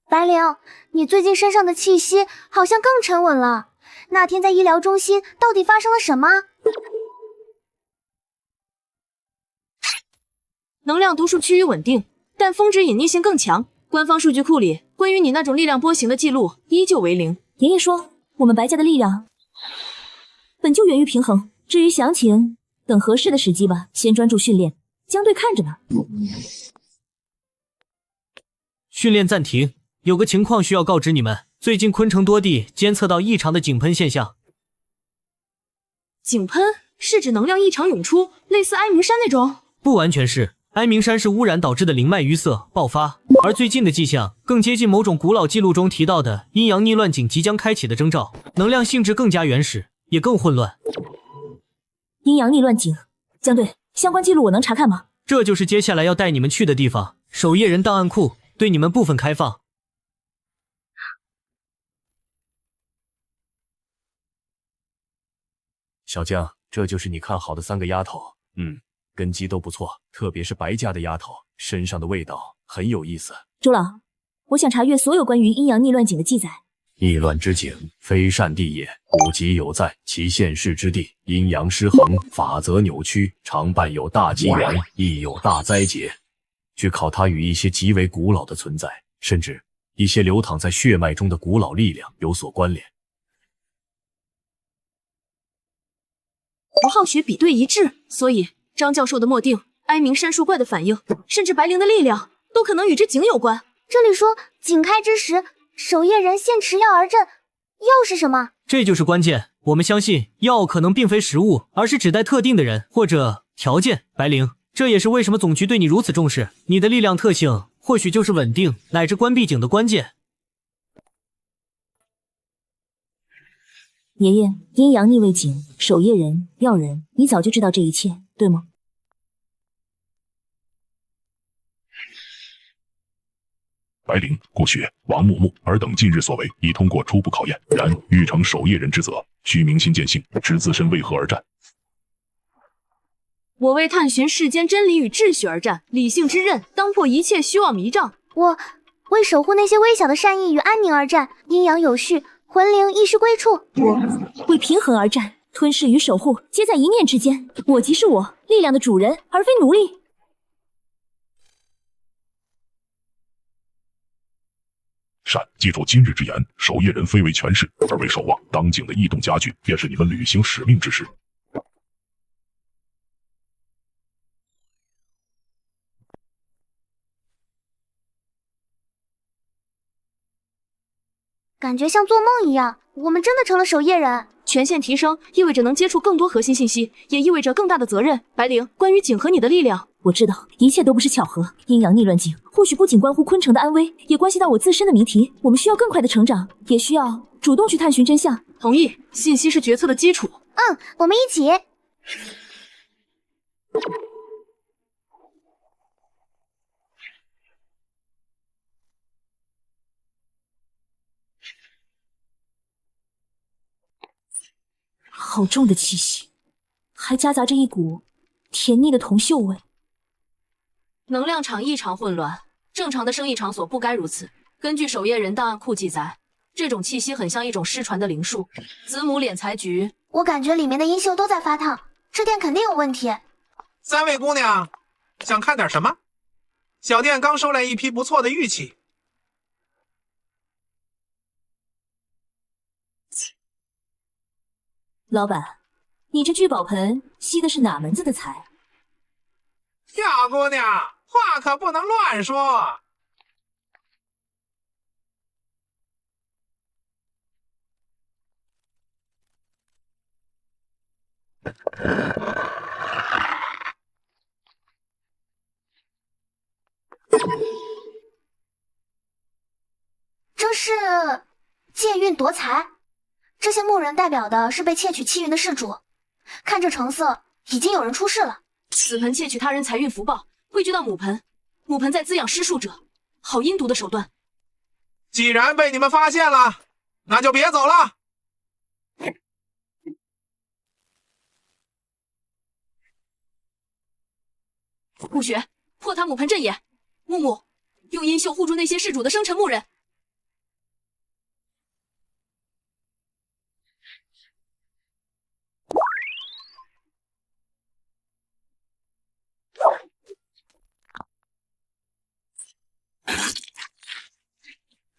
白灵，你最近身上的气息好像更沉稳了。那天在医疗中心到底发生了什么？能量读数趋于稳定，但峰值隐匿性更强。官方数据库里关于你那种力量波形的记录依旧为零。爷爷说，我们白家的力量本就源于平衡，至于详情，等合适的时机吧。先专注训练，江队看着呢。训练暂停，有个情况需要告知你们，最近昆城多地监测到异常的井喷现象。井喷是指能量异常涌出，类似哀鸣山那种？不完全是，哀鸣山是污染导致的灵脉淤塞爆发，而最近的迹象更接近某种古老记录中提到的阴阳逆乱井即将开启的征兆，能量性质更加原始，也更混乱。阴阳逆乱井，江队，相关记录我能查看吗？这就是接下来要带你们去的地方，守夜人档案库对你们部分开放。小江，这就是你看好的3个丫头，根基都不错，特别是白家的丫头，身上的味道很有意思。周老，我想查阅所有关于阴阳逆乱井的记载。逆乱之井，非善地也，古籍有载，其现世之地，阴阳失衡，法则扭曲，常伴有大机缘，亦有大灾劫。据考，它与一些极为古老的存在，甚至一些流淌在血脉中的古老力量有所关联。符号学比对一致，所以张教授的墨定、哀鸣山树怪的反应，甚至白灵的力量，都可能与这井有关。这里说井开之时，守夜人现持药而阵，药是什么？这就是关键。我们相信药可能并非实物，而是指代特定的人或者条件。白灵，这也是为什么总局对你如此重视。你的力量特性或许就是稳定乃至关闭井的关键。爷爷，阴阳逆位井、守夜人、药人，你早就知道这一切，对吗？白灵、顾雪、王木木尔等近日所为已通过初步考验，然欲成守夜人之责，需明心见性，知自身为何而战。我为探寻世间真理与秩序而战，理性之刃当破一切虚妄迷障。我为守护那些微小的善意与安宁而战，阴阳有序，魂灵亦需归处。我为平衡而战，吞噬与守护皆在一念之间。我即是我，力量的主人，而非奴隶。善，记住今日之言，守夜人非为权势，而为守望。当井的异动加剧，便是你们履行使命之时。感觉像做梦一样，我们真的成了守夜人。权限提升意味着能接触更多核心信息，也意味着更大的责任。白灵，关于景和你的力量，我知道一切都不是巧合。阴阳逆乱境或许不仅关乎昆城的安危，也关系到我自身的谜题。我们需要更快的成长，也需要主动去探寻真相。同意，信息是决策的基础。我们一起。好重的气息，还夹杂着一股甜腻的铜锈味。能量场异常混乱，正常的生意场所不该如此。根据守夜人档案库记载，这种气息很像一种失传的灵术。子母敛财局，我感觉里面的阴锈都在发烫，这店肯定有问题。三位姑娘，想看点什么？小店刚收来一批不错的玉器。老板，你这聚宝盆吸的是哪门子的财？小姑娘，话可不能乱说。这是借运夺财，这些木人代表的是被窃取气运的事主。看这成色，已经有人出事了。此盆窃取他人财运福报，汇聚到母盆，母盆在滋养施术者，好阴毒的手段。既然被你们发现了，那就别走了。暮雪，破他母盆阵眼。木木，用阴秀护住那些事主的生辰木人。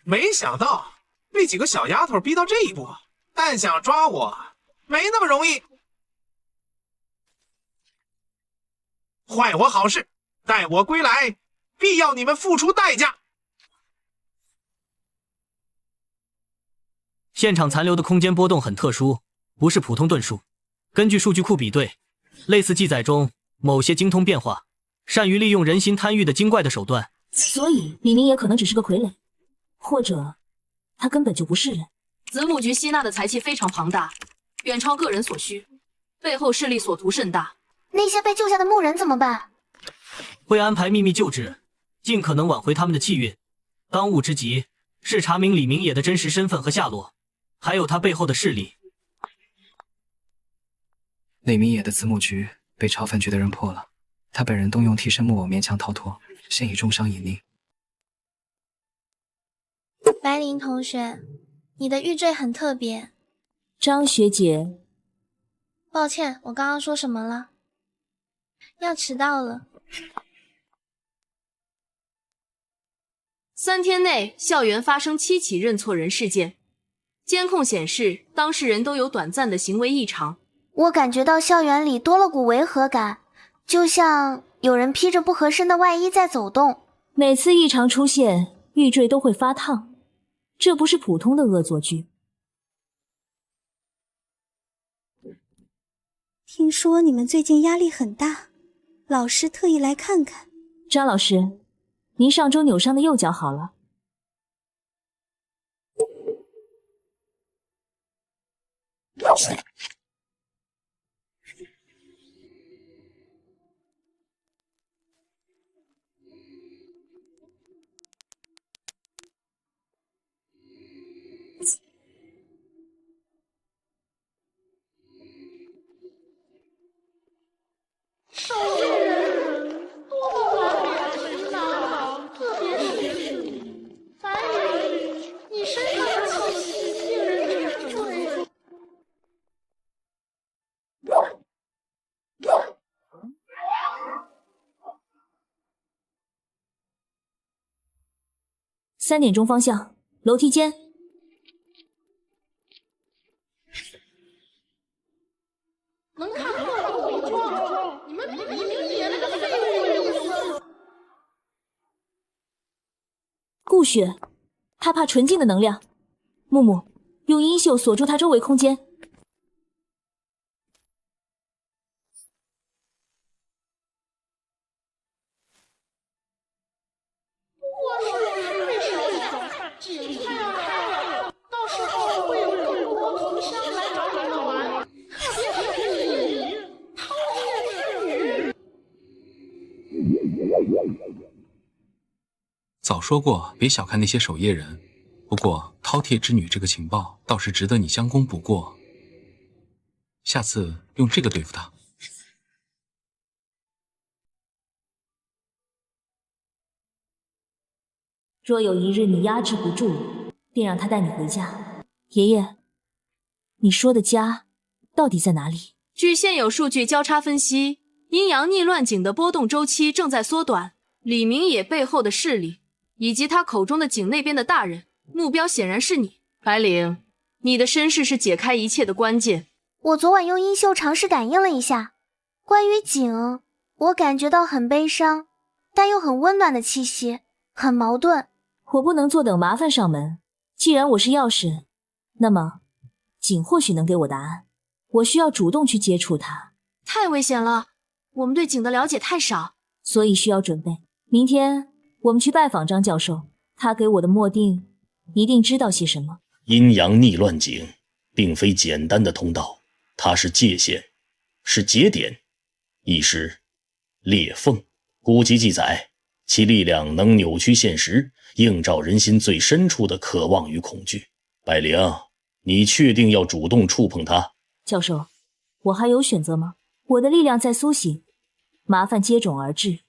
没想到被几个小丫头逼到这一步，但想抓我没那么容易。坏我好事，待我归来，必要你们付出代价。现场残留的空间波动很特殊，不是普通遁术。根据数据库比对，类似记载中某些精通变化、善于利用人心贪欲的精怪的手段。所以李明也可能只是个傀儡，或者他根本就不是人。子母局吸纳的财气非常庞大，远超个人所需，背后势力所图甚大。那些被救下的木人怎么办？会安排秘密救治，尽可能挽回他们的气运。当务之急是查明李明野的真实身份和下落，还有他背后的势力。李明野的子母局被超凡局的人破了，他本人动用替身木偶勉强逃脱，现已重伤隐匿。白灵同学，你的玉坠很特别。张学姐，抱歉，我刚刚说什么了？要迟到了。3天内，校园发生7起认错人事件，监控显示当事人都有短暂的行为异常。我感觉到校园里多了股违和感，就像有人披着不合身的外衣在走动。每次异常出现，玉坠都会发烫，这不是普通的恶作剧。听说你们最近压力很大，老师特意来看看。张老师，您上周扭伤的右脚好了？守夜人，多么完美的身材，特别是你，白灵，你身上的气息令人沉醉。3点钟方向，楼梯间。能看破了伪装，你们比明年那个废物。顾雪，他怕纯净的能量。木木，用阴袖锁住他周围空间。我是会手，景太开了，到时候会有更多同乡来找你们玩，特别是你，饕餮之女。早说过，别小看那些守夜人。不过，饕餮之女这个情报倒是值得你将功补过。下次用这个对付她。若有一日你压制不住，便让他带你回家。爷爷，你说的家到底在哪里？据现有数据交叉分析，阴阳逆乱井的波动周期正在缩短。李明野背后的势力，以及他口中的井那边的大人，目标显然是你。白灵，你的身世是解开一切的关键。我昨晚用阴袖尝试感应了一下，关于井，我感觉到很悲伤，但又很温暖的气息，很矛盾。我不能坐等麻烦上门，既然我是钥匙，那么井或许能给我答案。我需要主动去接触它。太危险了，我们对井的了解太少，所以需要准备。明天我们去拜访张教授，他给我的墨定一定知道些什么。阴阳逆乱井并非简单的通道，它是界限，是节点，亦是裂缝。古籍记载，其力量能扭曲现实，映照人心最深处的渴望与恐惧。百灵，你确定要主动触碰它？教授，我还有选择吗？我的力量在苏醒，麻烦接踵而至，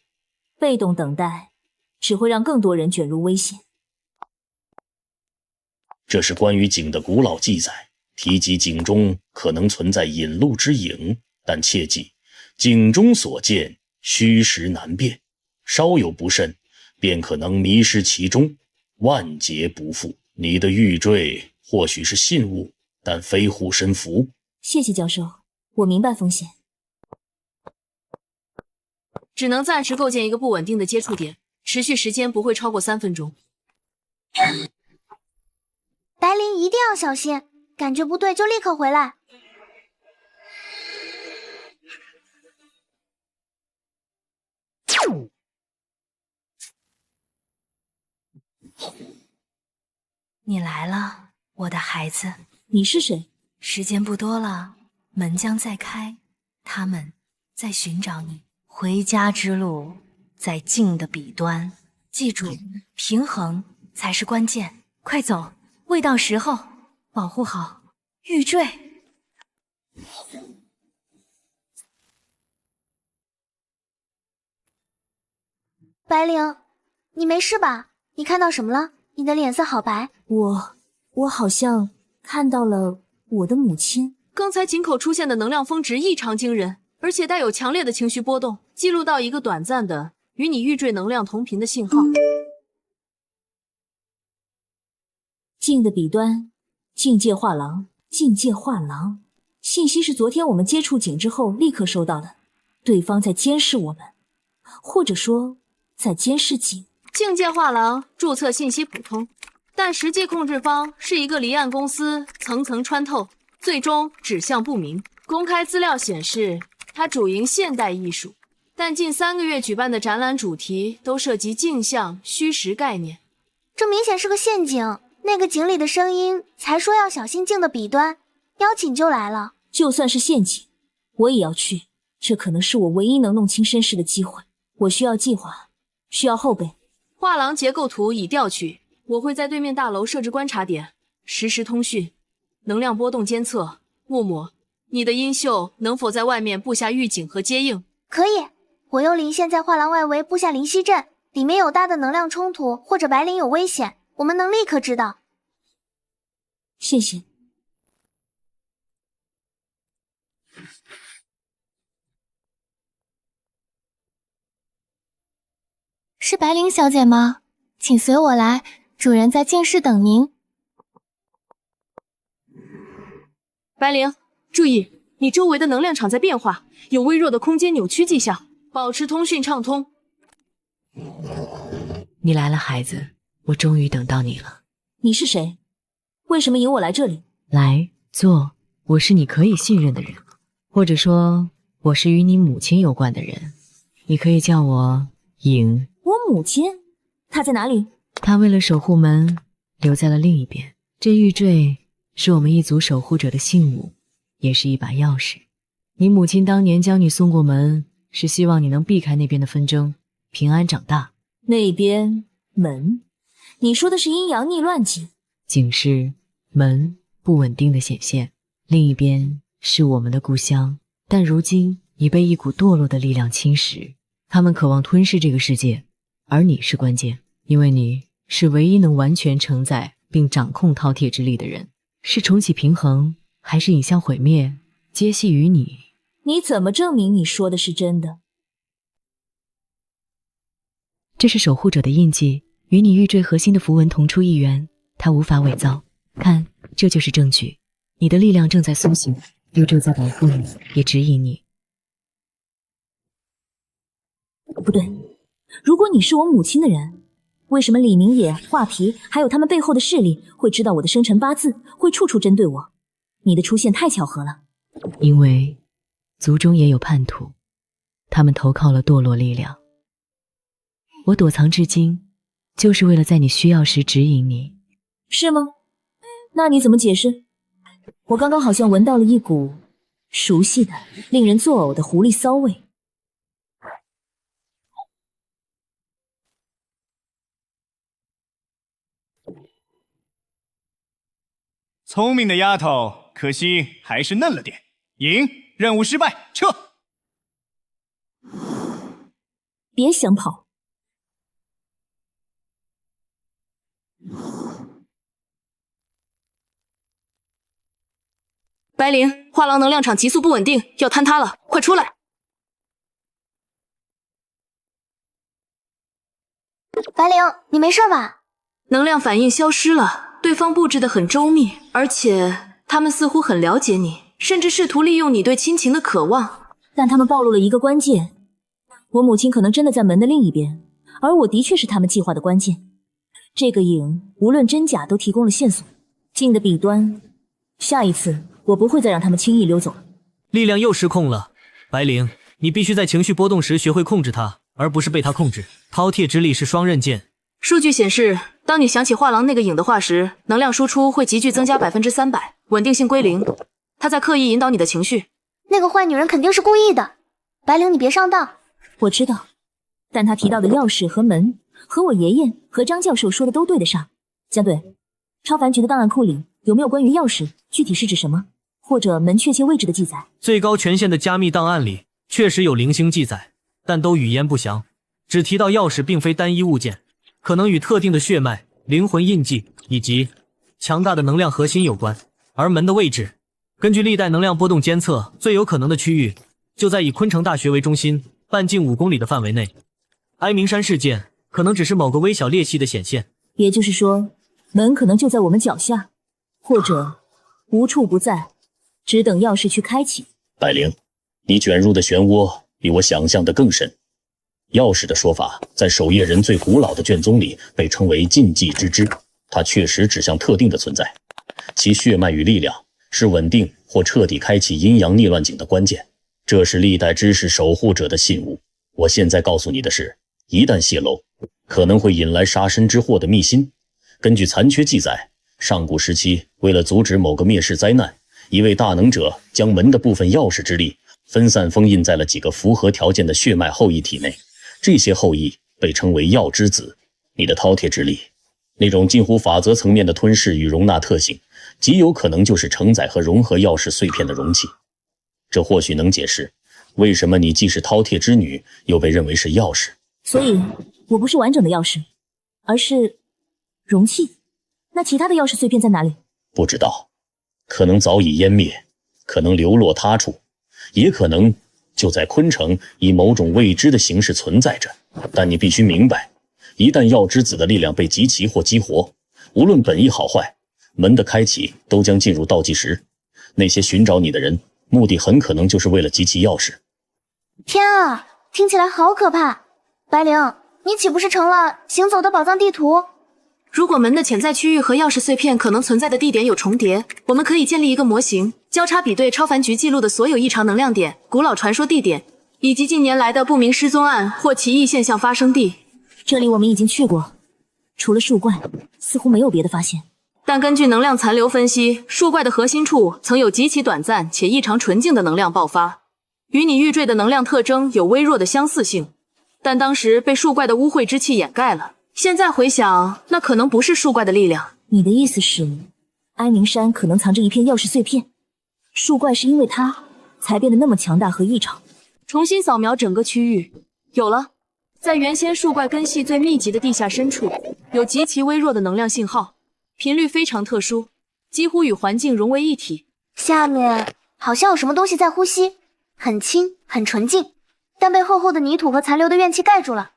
被动等待只会让更多人卷入危险。这是关于井的古老记载，提及井中可能存在引路之影，但切记，井中所见虚实难辨，稍有不慎，便可能迷失其中，万劫不复。你的玉坠或许是信物，但非护身符。谢谢教授，我明白风险。只能暂时构建一个不稳定的接触点，持续时间不会超过3分钟。白灵一定要小心，感觉不对就立刻回来。你来了，我的孩子。你是谁？时间不多了，门将再开，他们在寻找你。回家之路在镜的彼端，记住，平衡才是关键。快走，未到时候，保护好玉坠。白灵，你没事吧？你看到什么了？你的脸色好白。我好像看到了我的母亲。刚才井口出现的能量峰值异常惊人，而且带有强烈的情绪波动，记录到一个短暂的与你玉坠能量同频的信号。镜的彼端，境界画廊，境界画廊。信息是昨天我们接触井之后立刻收到的，对方在监视我们，或者说在监视井。境界画廊注册信息普通，但实际控制方是一个离岸公司，层层穿透，最终指向不明。公开资料显示，它主营现代艺术，但近3个月举办的展览主题都涉及镜像、虚实概念。这明显是个陷阱。那个井里的声音才说要小心镜的彼端，邀请就来了。就算是陷阱，我也要去。这可能是我唯一能弄清身世的机会。我需要计划，需要后备。画廊结构图已调取，我会在对面大楼设置观察点，实时通讯，能量波动监测。木木，你的阴袖能否在外面布下预警和接应？可以，我用灵线在画廊外围布下灵犀阵，里面有大的能量冲突，或者白灵有危险，我们能立刻知道。谢谢。是白灵小姐吗？请随我来，主人在静室等您。白灵，注意，你周围的能量场在变化，有微弱的空间扭曲迹象，保持通讯畅通。你来了，孩子，我终于等到你了。你是谁？为什么引我来这里？来，坐。我是你可以信任的人，或者说，我是与你母亲有关的人。你可以叫我影。我母亲？她在哪里？她为了守护门，留在了另一边。这玉坠是我们一族守护者的信物，也是一把钥匙。你母亲当年将你送过门，是希望你能避开那边的纷争，平安长大。那边门？你说的是阴阳逆乱纪？警示门不稳定的显现。另一边是我们的故乡，但如今已被一股堕落的力量侵蚀。他们渴望吞噬这个世界，而你是关键，因为你是唯一能完全承载并掌控饕餮之力的人。是重启平衡，还是引向毁灭，皆系于你。你怎么证明你说的是真的？这是守护者的印记，与你玉坠核心的符文同出一源，它无法伪造。看，这就是证据。你的力量正在苏醒，玉坠在保护你，也指引你。不对，如果你是我母亲的人，为什么李明野、画皮还有他们背后的势力会知道我的生辰八字，会处处针对我？你的出现太巧合了。因为族中也有叛徒，他们投靠了堕落力量。我躲藏至今，就是为了在你需要时指引你。是吗？那你怎么解释？我刚刚好像闻到了一股熟悉的、令人作呕的狐狸骚味。聪明的丫头，可惜还是嫩了点。赢，任务失败，撤。别想跑。白灵，画廊能量场急速不稳定，要坍塌了，快出来！白灵，你没事吧？能量反应消失了，对方布置得很周密，而且他们似乎很了解你，甚至试图利用你对亲情的渴望。但他们暴露了一个关键，我母亲可能真的在门的另一边，而我的确是他们计划的关键。这个影无论真假都提供了线索，镜的彼端，下一次我不会再让他们轻易溜走了。力量又失控了，白灵，你必须在情绪波动时学会控制它，而不是被它控制。饕餮之力是双刃剑。数据显示，当你想起画廊那个影的话时，能量输出会急剧增加300%，稳定性归零。他在刻意引导你的情绪。那个坏女人肯定是故意的。白灵，你别上当。我知道，但他提到的钥匙和门，和我爷爷和张教授说的都对得上。江队，超凡局的档案库里有没有关于钥匙具体是指什么，或者门确切位置的记载？最高权限的加密档案里确实有零星记载，但都语焉不详，只提到钥匙并非单一物件，可能与特定的血脉、灵魂印记以及强大的能量核心有关。而门的位置，根据历代能量波动监测，最有可能的区域就在以昆城大学为中心半径5公里的范围内。哀鸣山事件可能只是某个微小裂隙的显现，也就是说，门可能就在我们脚下，或者无处不在，只等钥匙去开启。白灵，你卷入的漩涡比我想象的更深。钥匙的说法在守夜人最古老的卷宗里被称为禁忌之枝，它确实指向特定的存在，其血脉与力量是稳定或彻底开启阴阳逆乱井的关键。这是历代知识守护者的信物。我现在告诉你的是，一旦泄露，可能会引来杀身之祸的秘辛。根据残缺记载，上古时期为了阻止某个灭世灾难，一位大能者将门的部分钥匙之力分散封印在了几个符合条件的血脉后裔体内，这些后裔被称为药之子。你的饕餮之力，那种近乎法则层面的吞噬与容纳特性，极有可能就是承载和融合钥匙碎片的容器。这或许能解释为什么你既是饕餮之女，又被认为是钥匙。所以我不是完整的钥匙，而是容器。那其他的钥匙碎片在哪里？不知道，可能早已湮灭，可能流落他处，也可能就在昆城以某种未知的形式存在着。但你必须明白，一旦药之子的力量被集齐或激活，无论本意好坏，门的开启都将进入倒计时。那些寻找你的人，目的很可能就是为了集齐钥匙。天啊，听起来好可怕！白灵，你岂不是成了行走的宝藏地图？如果门的潜在区域和钥匙碎片可能存在的地点有重叠，我们可以建立一个模型，交叉比对超凡局记录的所有异常能量点、古老传说地点，以及近年来的不明失踪案或奇异现象发生地。这里我们已经去过，除了树怪，似乎没有别的发现。但根据能量残留分析，树怪的核心处曾有极其短暂且异常纯净的能量爆发，与你玉坠的能量特征有微弱的相似性，但当时被树怪的污秽之气掩盖了。现在回想，那可能不是树怪的力量。你的意思是，哀鸣山可能藏着一片钥匙碎片，树怪是因为它才变得那么强大和异常。重新扫描整个区域，有了，在原先树怪根系最密集的地下深处，有极其微弱的能量信号，频率非常特殊，几乎与环境融为一体。下面好像有什么东西在呼吸，很轻很纯净，但被厚厚的泥土和残留的怨气盖住了。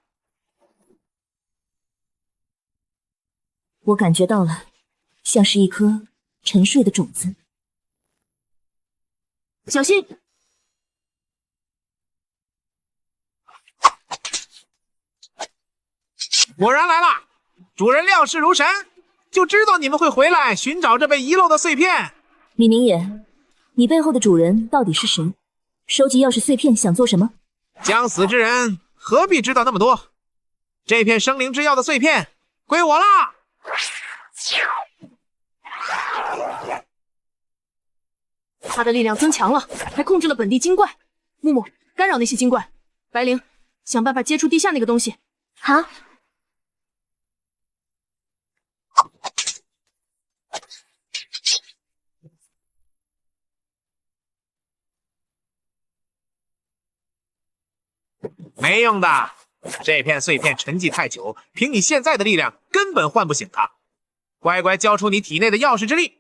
我感觉到了，像是一颗沉睡的种子。小心！果然来了，主人料事如神，就知道你们会回来寻找这被遗漏的碎片。李明野，你背后的主人到底是谁？收集钥匙碎片想做什么？将死之人何必知道那么多？这片生灵之药的碎片归我啦！他的力量增强了，还控制了本地精怪。木木，干扰那些精怪。白灵，想办法接触地下那个东西。好。没用的，这片碎片沉寂太久，凭你现在的力量根本唤不醒它。乖乖交出你体内的钥匙之力。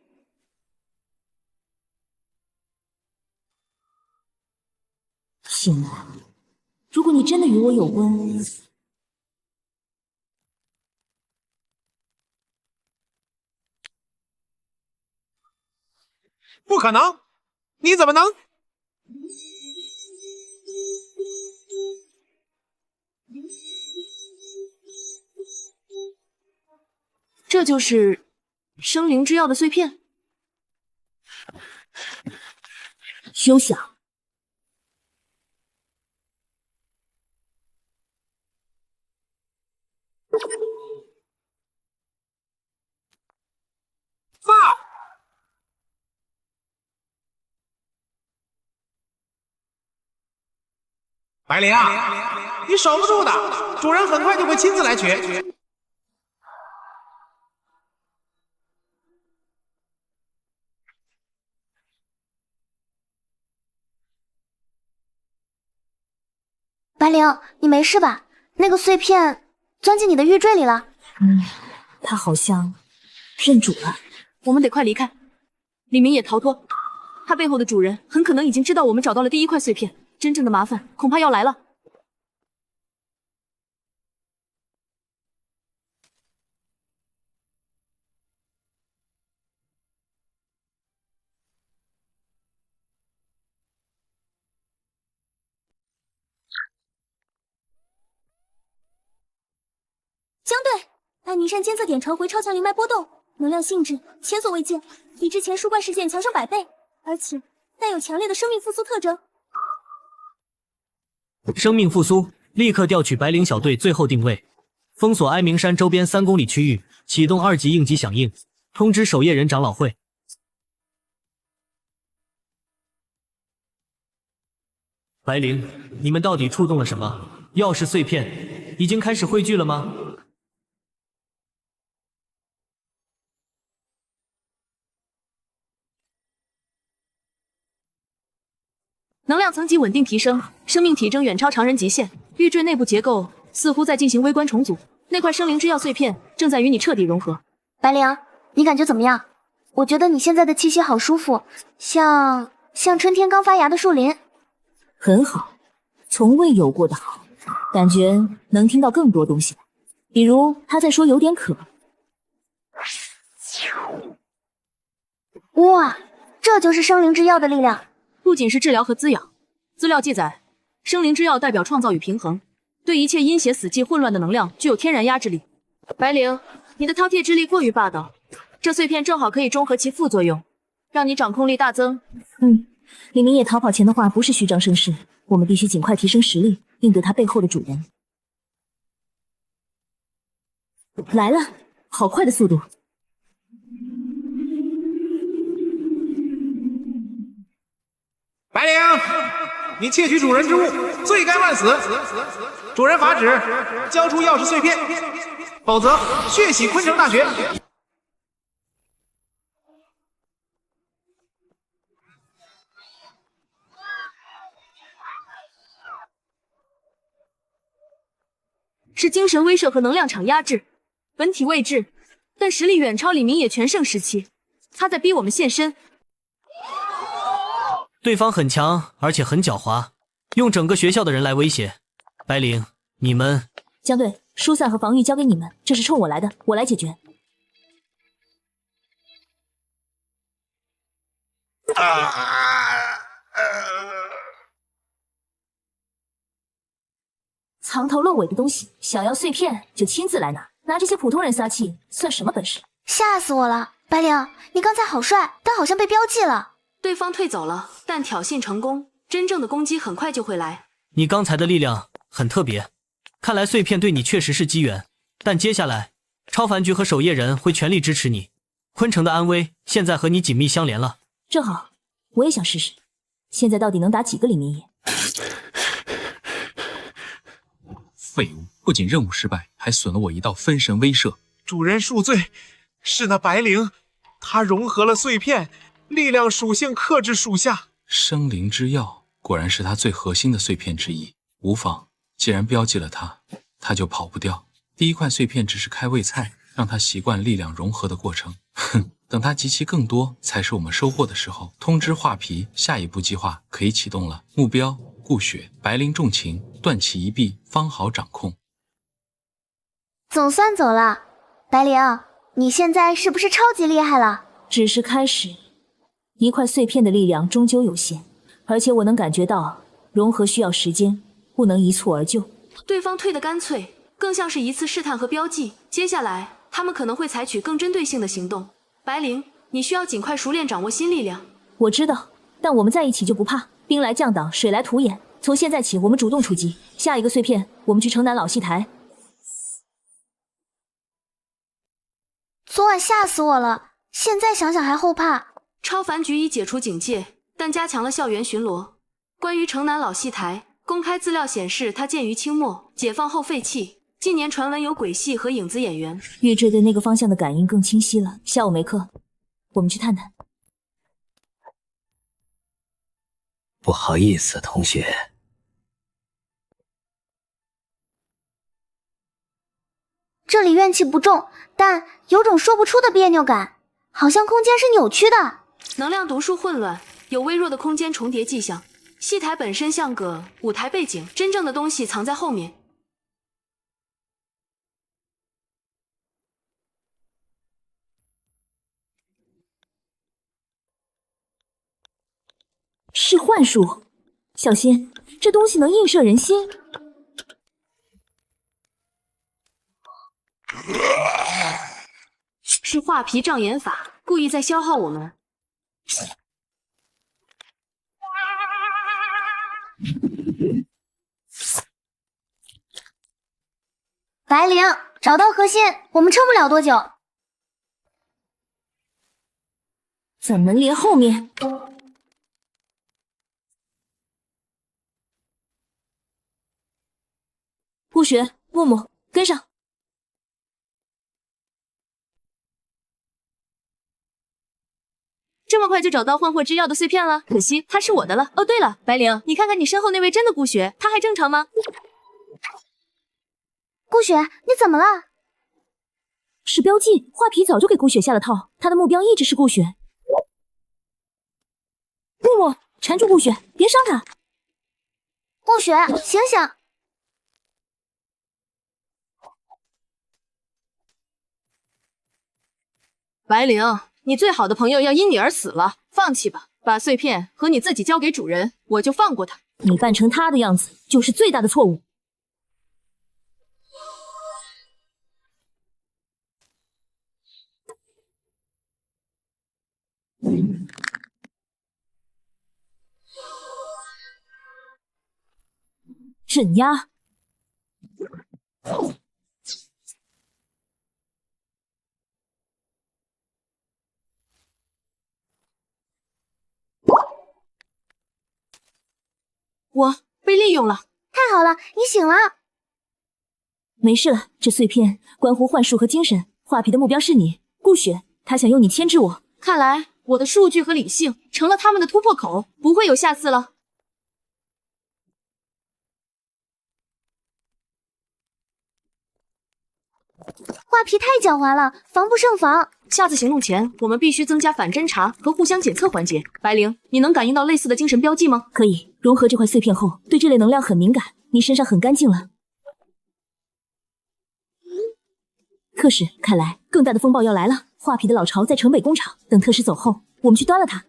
醒来，如果你真的与我有关，不可能，你怎么能？这就是生灵之药的碎片。休想！白灵啊，你守不住的，主人很快就会亲自来取。白灵，你没事吧？那个碎片钻进你的玉坠里了。他好像认主了。我们得快离开。李明也逃脱，他背后的主人很可能已经知道我们找到了第一块碎片，真正的麻烦恐怕要来了。相对，哀鸣山监测点传回超强灵脉波动，能量性质前所未见，比之前树怪事件强上100倍，而且带有强烈的生命复苏特征。生命复苏，立刻调取白灵小队最后定位，封锁哀鸣山周边3公里区域，启动2级应急响应，通知守夜人长老会。白灵，你们到底触动了什么？钥匙碎片已经开始汇聚了吗？能量层级稳定提升，生命体征远超常人极限。玉坠内部结构似乎在进行微观重组，那块生灵之药碎片正在与你彻底融合。白灵，你感觉怎么样？我觉得你现在的气息好舒服，像春天刚发芽的树林。很好，从未有过的好，感觉能听到更多东西了。比如他在说有点渴。哇，这就是生灵之药的力量。不仅是治疗和滋养，资料记载，生灵之药代表创造与平衡，对一切阴邪死寂混乱的能量具有天然压制力。白灵，你的饕餮之力过于霸道，这碎片正好可以中和其副作用，让你掌控力大增。李明业逃跑前的话不是虚张声势，我们必须尽快提升实力，应对他背后的主人。来了，好快的速度！白灵，你窃取主人之物，罪该万死。主人法旨，交出钥匙碎片，否则血洗昆城大学。是精神威慑和能量场压制，本体未至，但实力远超李明野全盛时期。他在逼我们现身。对方很强，而且很狡猾，用整个学校的人来威胁。白灵，你们江队，疏散和防御交给你们，这是冲我来的，我来解决。藏头露尾的东西，想要碎片就亲自来拿这些普通人撒气，算什么本事？吓死我了！白灵，你刚才好帅，但好像被标记了。对方退走了，但挑衅成功，真正的攻击很快就会来。你刚才的力量很特别，看来碎片对你确实是机缘，但接下来超凡局和守夜人会全力支持你，昆城的安危现在和你紧密相连了。正好，我也想试试，现在到底能打几个李明野？废物，不仅任务失败，还损了我一道分神威慑。主人恕罪，是那白灵，它融合了碎片，力量属性克制属下。生灵之药果然是它最核心的碎片之一，无妨，既然标记了它，它就跑不掉。第一块碎片只是开胃菜，让它习惯力量融合的过程。哼，等它集齐更多，才是我们收获的时候。通知画皮，下一步计划可以启动了。目标：顾雪、白灵重情，断其一臂，方好掌控。总算走了，白灵，你现在是不是超级厉害了？只是开始，一块碎片的力量终究有限，而且我能感觉到融合需要时间，不能一蹴而就。对方退得干脆，更像是一次试探和标记。接下来，他们可能会采取更针对性的行动。白灵，你需要尽快熟练掌握新力量。我知道，但我们在一起就不怕，兵来将挡，水来土掩。从现在起，我们主动出击。下一个碎片，我们去城南老戏台。昨晚吓死我了，现在想想还后怕。超凡局已解除警戒，但加强了校园巡逻。关于城南老戏台，公开资料显示，它建于清末，解放后废弃。近年传闻有鬼戏和影子演员。玉坠对那个方向的感应更清晰了。下午没课，我们去探探。不好意思，同学。这里怨气不重，但有种说不出的别扭感，好像空间是扭曲的。能量读数混乱，有微弱的空间重叠迹象。戏台本身像个舞台背景，真正的东西藏在后面。是幻术，小心，这东西能映射人心。是画皮障眼法，故意在消耗我们。白灵，找到核心，我们撑不了多久。在门帘后面。顾雪、木木，跟上。这么快就找到幻惑之药的碎片了，可惜它是我的了。哦，对了，白灵，你看看你身后那位真的顾雪，她还正常吗？顾雪，你怎么了？是标记，画皮早就给顾雪下了套，他的目标一直是顾雪。木木，缠住顾雪，别伤她。顾雪，醒醒！白灵，你最好的朋友要因你而死了，放弃吧，把碎片和你自己交给主人，我就放过他。你扮成他的样子，就是最大的错误。镇压。我被利用了，太好了，你醒了。没事了，这碎片关乎幻术和精神，画皮的目标是你，顾雪，他想用你牵制我。看来我的数据和理性成了他们的突破口，不会有下次了。画皮太狡猾了，防不胜防。下次行动前，我们必须增加反侦查和互相检测环节。白灵，你能感应到类似的精神标记吗？可以，融合这块碎片后，对这类能量很敏感。你身上很干净了。特使，看来更大的风暴要来了。画皮的老巢在城北工厂，等特使走后，我们去端了他。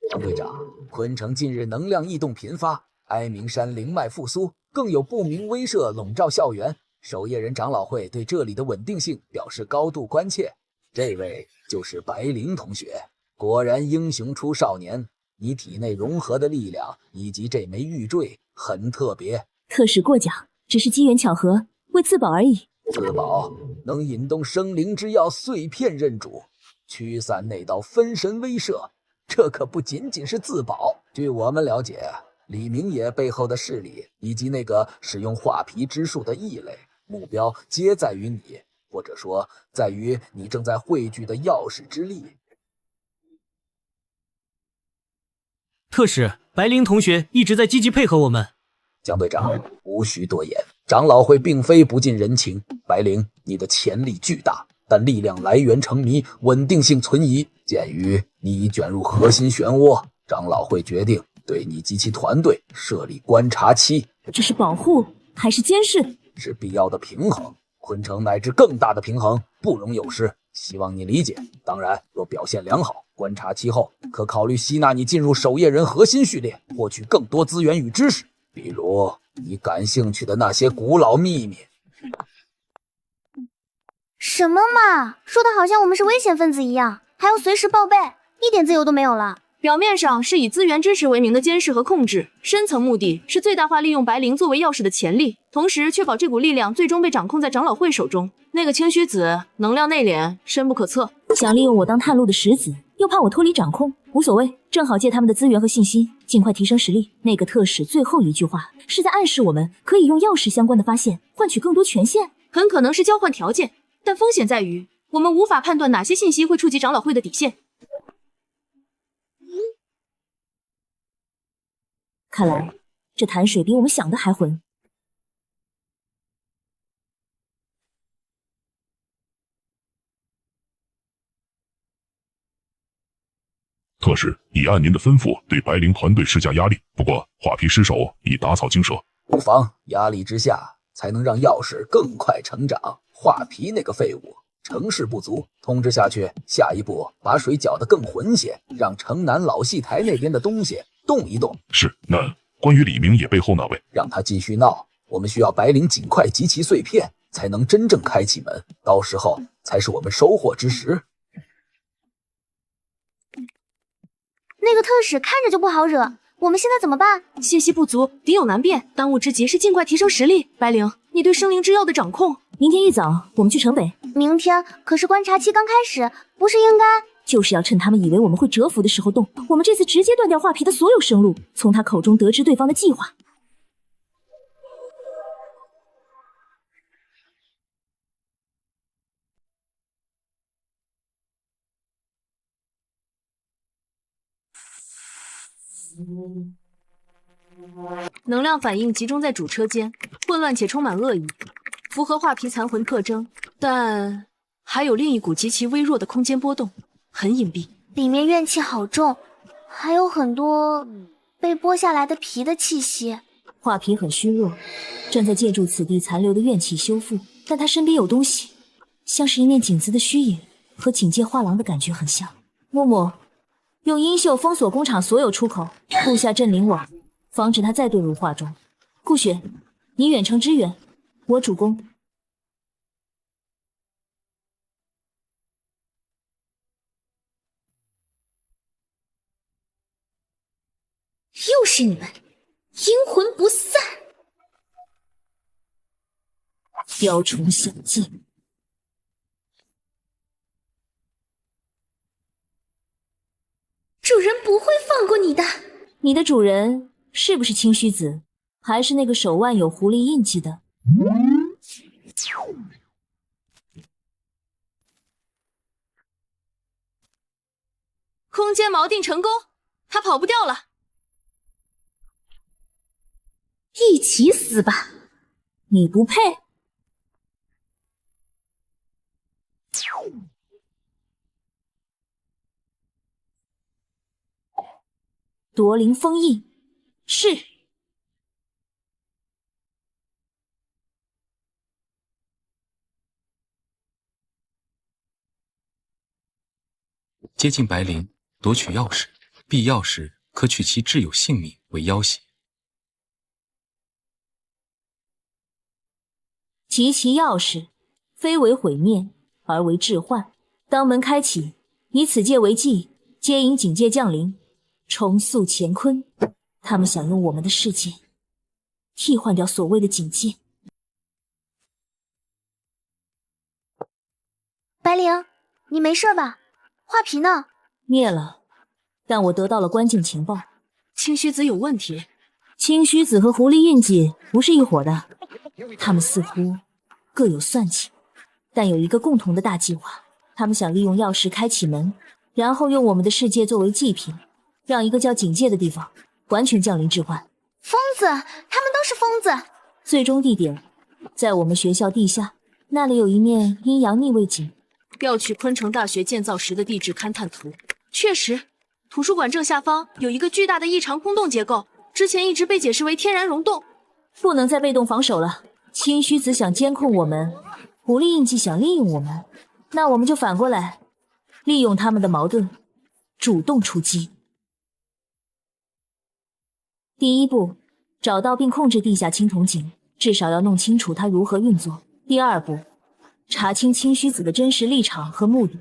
张队长，昆城近日能量异动频发，哀鸣山灵脉复苏，更有不明威慑笼罩校园。守夜人长老会对这里的稳定性表示高度关切。这位就是白灵同学，果然英雄出少年。你体内融合的力量以及这枚玉坠很特别。特使过奖，只是机缘巧合，为自保而已。自保能引动生灵之药碎片认主，驱散那道分神威慑，这可不仅仅是自保。据我们了解，李明野背后的势力以及那个使用画皮之术的异类，目标皆在于你，或者说在于你正在汇聚的钥匙之力。特使，白灵同学一直在积极配合我们。江队长，无需多言，长老会并非不近人情。白灵，你的潜力巨大，但力量来源成谜，稳定性存疑。鉴于你已卷入核心漩涡，长老会决定对你及其团队设立观察期。这是保护还是监视？是必要的平衡，昆城乃至更大的平衡不容有失，希望你理解。当然，若表现良好，观察期后可考虑吸纳你进入守夜人核心序列，获取更多资源与知识，比如你感兴趣的那些古老秘密。什么嘛，说的好像我们是危险分子一样，还要随时报备，一点自由都没有了。表面上是以资源支持为名的监视和控制，深层目的是最大化利用白灵作为钥匙的潜力，同时确保这股力量最终被掌控在长老会手中。那个清虚子能量内敛，深不可测，想利用我当探路的石子，又怕我脱离掌控，无所谓，正好借他们的资源和信息，尽快提升实力。那个特使最后一句话是在暗示我们可以用钥匙相关的发现换取更多权限，很可能是交换条件，但风险在于我们无法判断哪些信息会触及长老会的底线。看来这潭水比我们想的还浑。特使已按您的吩咐对白灵团队施加压力，不过画皮尸首已打草惊蛇，不妨压力之下才能让钥匙更快成长。画皮那个废物成事不足，通知下去，下一步把水搅得更浑些，让城南老戏台那边的东西动一动。是，那关于李明野背后那位，让他继续闹，我们需要白灵尽快集齐碎片，才能真正开启门，到时候才是我们收获之时。那个特使看着就不好惹，我们现在怎么办？信息不足，敌友难辨，当务之急是尽快提升实力。白灵，你对生灵之药的掌控，明天一早我们去城北。明天可是观察期刚开始，不是应该？就是要趁他们以为我们会蛰伏的时候动。我们这次直接断掉画皮的所有生路，从他口中得知对方的计划。能量反应集中在主车间，混乱且充满恶意，符合画皮残魂特征，但还有另一股极其微弱的空间波动，很隐蔽，里面怨气好重，还有很多被剥下来的皮的气息。画皮很虚弱，正在借助此地残留的怨气修复，但他身边有东西，像是一面镜子的虚影，和警戒画廊的感觉很像。木木，用阴袖封锁工厂所有出口，布下镇灵网，防止他再遁入画中。顾雪，你远程支援，我主攻。又是你们，阴魂不散！雕虫小技，主人不会放过你的。你的主人是不是清虚子，还是那个手腕有狐狸印记的？空间锚定成功，他跑不掉了。一起死吧！你不配。夺灵封印，是。接近白灵，夺取钥匙，必要时可取其挚友性命为要挟。集其钥匙，非为毁灭，而为置换。当门开启，以此界为记，接引警戒降临，重塑乾坤。他们想用我们的世界替换掉所谓的警戒。白灵，你没事吧？画皮呢？灭了，但我得到了关键情报，清虚子有问题。清虚子和狐狸印记不是一伙的，他们似乎各有算计，但有一个共同的大计划。他们想利用钥匙开启门，然后用我们的世界作为祭品，让一个叫警戒的地方完全降临置换。疯子，他们都是疯子。最终地点在我们学校地下，那里有一面阴阳逆位井。调取昆城大学建造时的地质勘探图，确实，图书馆正下方有一个巨大的异常空洞结构，之前一直被解释为天然溶洞。不能再被动防守了。清虚子想监控我们，狐狸印记想利用我们，那我们就反过来，利用他们的矛盾，主动出击。第一步，找到并控制地下青铜井，至少要弄清楚它如何运作。第二步，查清清虚子的真实立场和目的。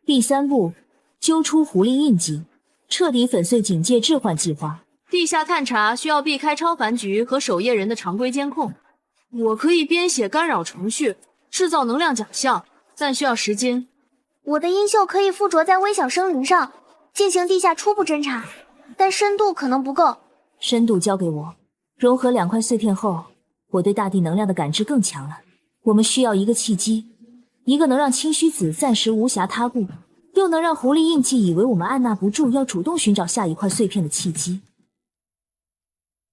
第三步，揪出狐狸印记，彻底粉碎警戒置换计划。地下探查需要避开超凡局和守夜人的常规监控。我可以编写干扰程序，制造能量奖项，但需要时间。我的阴袖可以附着在微小生灵上，进行地下初步侦查，但深度可能不够。深度交给我，融合2块碎片后，我对大地能量的感知更强了。我们需要一个契机，一个能让清虚子暂时无暇他顾，又能让狐狸印记以为我们按捺不住，要主动寻找下一块碎片的契机。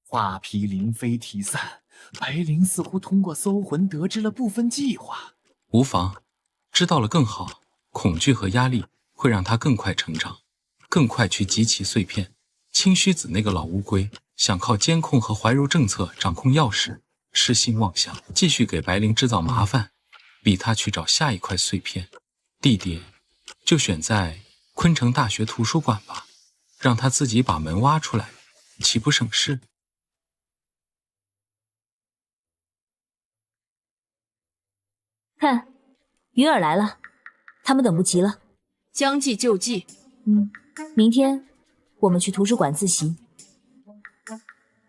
画皮灵飞提散，白灵似乎通过搜魂得知了部分计划。无妨，知道了更好。恐惧和压力会让他更快成长，更快去集齐碎片。清虚子那个老乌龟想靠监控和怀柔政策掌控钥匙，痴心妄想，继续给白灵制造麻烦，逼他去找下一块碎片。地点就选在昆城大学图书馆吧，让他自己把门挖出来，岂不省事？看，鱼儿来了，他们等不及了。将计就计。明天我们去图书馆自习，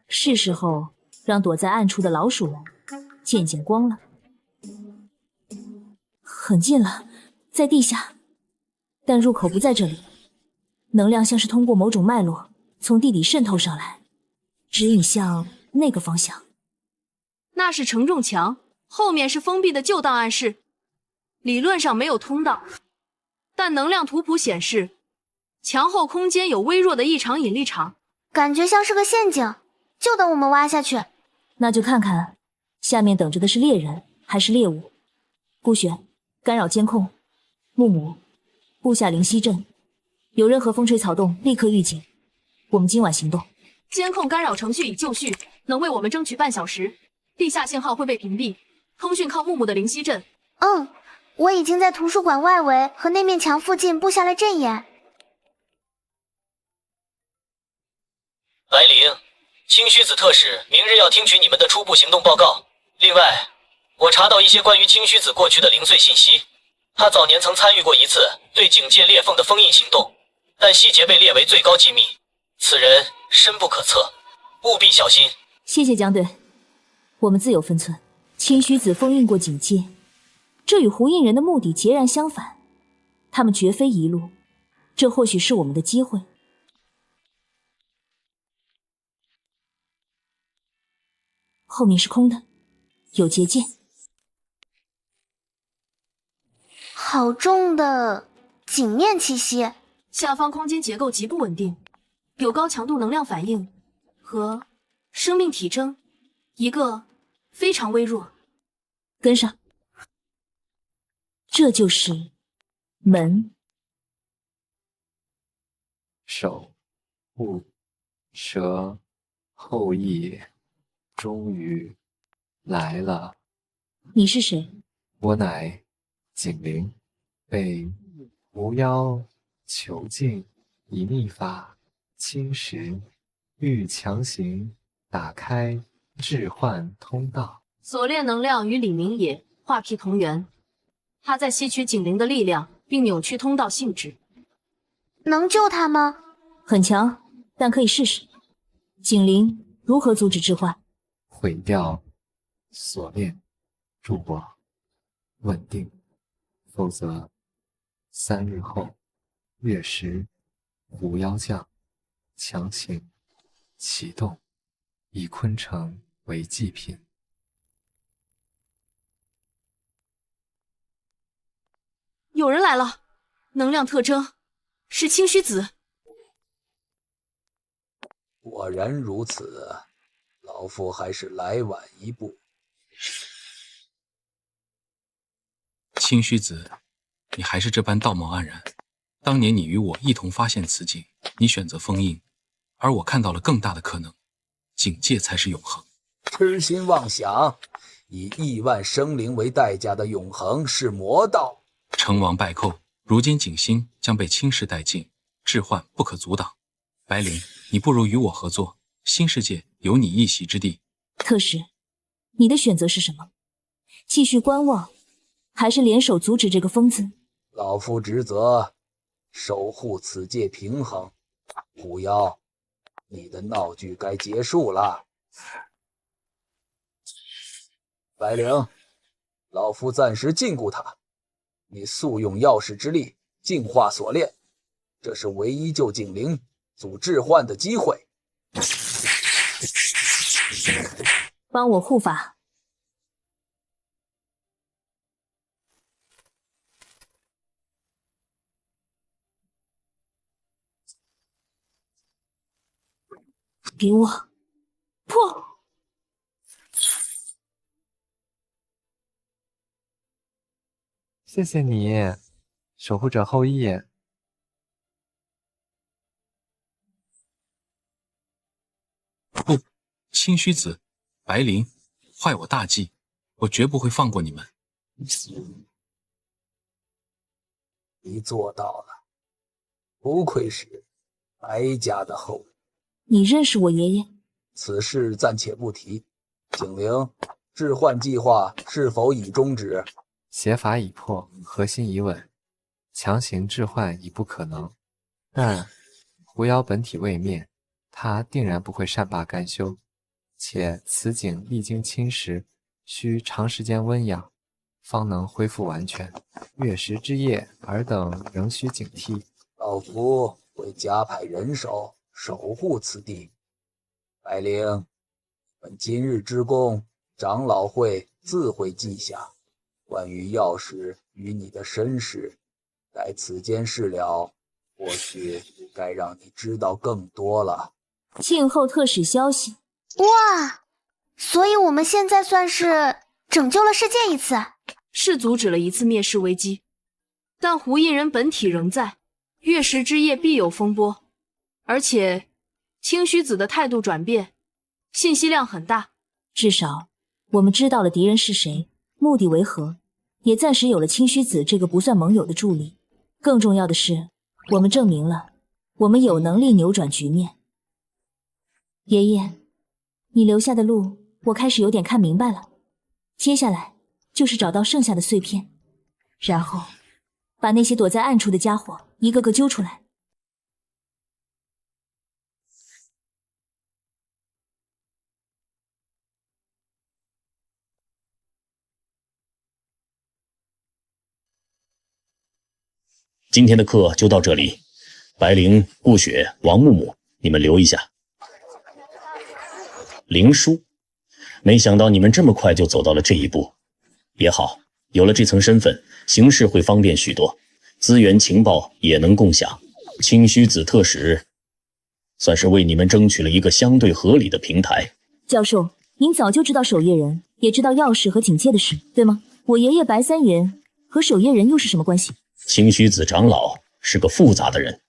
是时候让躲在暗处的老鼠们见见光了。很近了，在地下，但入口不在这里。能量像是通过某种脉络从地底渗透上来，指引向那个方向。那是承重墙，后面是封闭的旧档案室，理论上没有通道，但能量图谱显示墙后空间有微弱的异常引力场，感觉像是个陷阱，就等我们挖下去。那就看看下面等着的是猎人还是猎物。顾雪，干扰监控。木木，布下灵犀阵，有任何风吹草动立刻预警。我们今晚行动。监控干扰程序已就绪，能为我们争取半小时。地下信号会被屏蔽，通讯靠木木的灵犀阵。我已经在图书馆外围和那面墙附近布下了阵眼。白灵，青须子特使明日要听取你们的初步行动报告。另外，我查到一些关于青须子过去的零碎信息。他早年曾参与过一次对警戒裂缝的封印行动，但细节被列为最高机密。此人深不可测，务必小心。谢谢蒋队，我们自有分寸。青须子封印过警戒，这与胡印人的目的截然相反。他们绝非一路，这或许是我们的机会。后面是空的，有结界。好重的镜面气息，下方空间结构极不稳定，有高强度能量反应和生命体征，一个非常微弱。跟上，这就是门。守护蛇后羿终于来了。你是谁？我乃景灵，被狐妖囚禁，以秘法侵蚀，欲强行打开置换通道。锁链能量与李明野、画皮同源，他在吸取警灵的力量，并扭曲通道性质。能救他吗？很强，但可以试试。警灵如何阻止置换？毁掉锁链，助我稳定，否则3日后月食狐妖将强行启动，以昆城为祭品。有人来了，能量特征是青须子。果然如此，老夫还是来晚一步。青须子，你还是这般道貌岸然。当年你与我一同发现此景，你选择封印，而我看到了更大的可能，警戒才是永恒。痴心妄想，以亿万生灵为代价的永恒是魔道。成王败寇，如今景星将被侵蚀殆尽，置换不可阻挡。白灵，你不如与我合作，新世界有你一席之地。特使，你的选择是什么？继续观望，还是联手阻止这个疯子？老夫职责守护此界平衡。狐妖，你的闹剧该结束了。白灵，老夫暂时禁锢他，你速用钥匙之力净化锁链，这是唯一救警灵、阻置换的机会。帮我护法。给我破！谢谢你，守护者后羿。不，青须子、白灵，坏我大计，我绝不会放过你们。你做到了，不愧是白家的后人。你认识我爷爷？此事暂且不提。景灵，置换计划是否已终止？邪法已破，核心已稳，强行置换已不可能。但狐妖本体未灭，他定然不会善罢甘休。且此景历经侵蚀，需长时间温养，方能恢复完全。月食之夜，尔等仍需警惕。老夫会加派人手守护此地。白灵，本今日之功，长老会自会记下。关于钥匙与你的身世，待此间事了，或许该让你知道更多了。静候特使消息。哇，所以我们现在算是拯救了世界一次，是阻止了一次灭世危机，但胡印人本体仍在，月食之夜必有风波，而且清虚子的态度转变，信息量很大。至少我们知道了敌人是谁，目的为何，也暂时有了清虚子这个不算盟友的助力。更重要的是，我们证明了我们有能力扭转局面。爷爷，你留下的路，我开始有点看明白了。接下来就是找到剩下的碎片，然后把那些躲在暗处的家伙一个个揪出来。今天的课就到这里，白灵、顾雪、王木木，你们留一下。灵书，没想到你们这么快就走到了这一步，也好，有了这层身份，行事会方便许多，资源情报也能共享。清虚子特使，算是为你们争取了一个相对合理的平台。教授，您早就知道守夜人，也知道钥匙和警戒的事，对吗？我爷爷白三元和守夜人又是什么关系？清虚子长老是个复杂的人，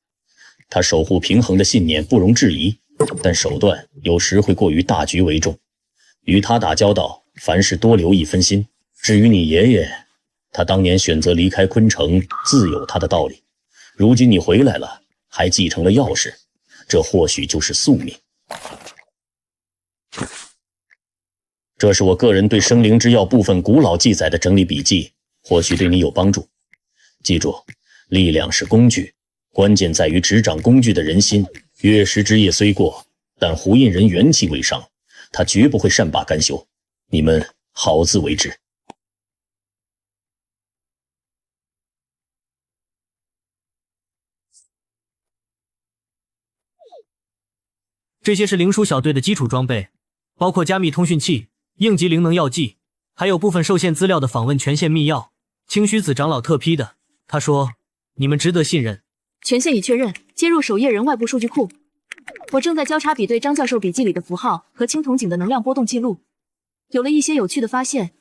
他守护平衡的信念不容置疑，但手段有时会过于大局为重。与他打交道，凡事多留一分心。至于你爷爷，他当年选择离开昆城，自有他的道理。如今你回来了，还继承了钥匙，这或许就是宿命。这是我个人对生灵之药部分古老记载的整理笔记，或许对你有帮助。记住，力量是工具，关键在于执掌工具的人心。月食之夜虽过，但胡印人元气未伤，他绝不会善罢甘休。你们好自为之。这些是灵书小队的基础装备，包括加密通讯器、应急灵能药剂，还有部分受限资料的访问权限密钥。清虚子长老特批的，他说你们值得信任。权限已确认，接入守夜人外部数据库。我正在交叉比对张教授笔记里的符号和青铜井的能量波动记录，有了一些有趣的发现。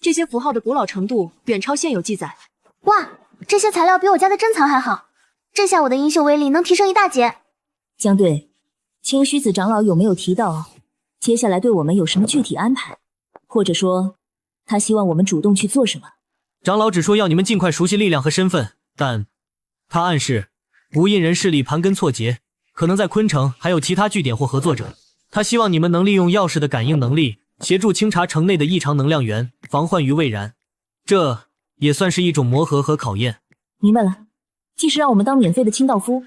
这些符号的古老程度远超现有记载。哇，这些材料比我家的珍藏还好，这下我的银绣威力能提升一大截。江队，清虚子长老有没有提到接下来对我们有什么具体安排？或者说，他希望我们主动去做什么？长老只说要你们尽快熟悉力量和身份，但他暗示无印人势力盘根错节，可能在昆城还有其他据点或合作者。他希望你们能利用钥匙的感应能力，协助清查城内的异常能量源，防患于未然。这也算是一种磨合和考验。明白了，既是让我们当免费的清道夫，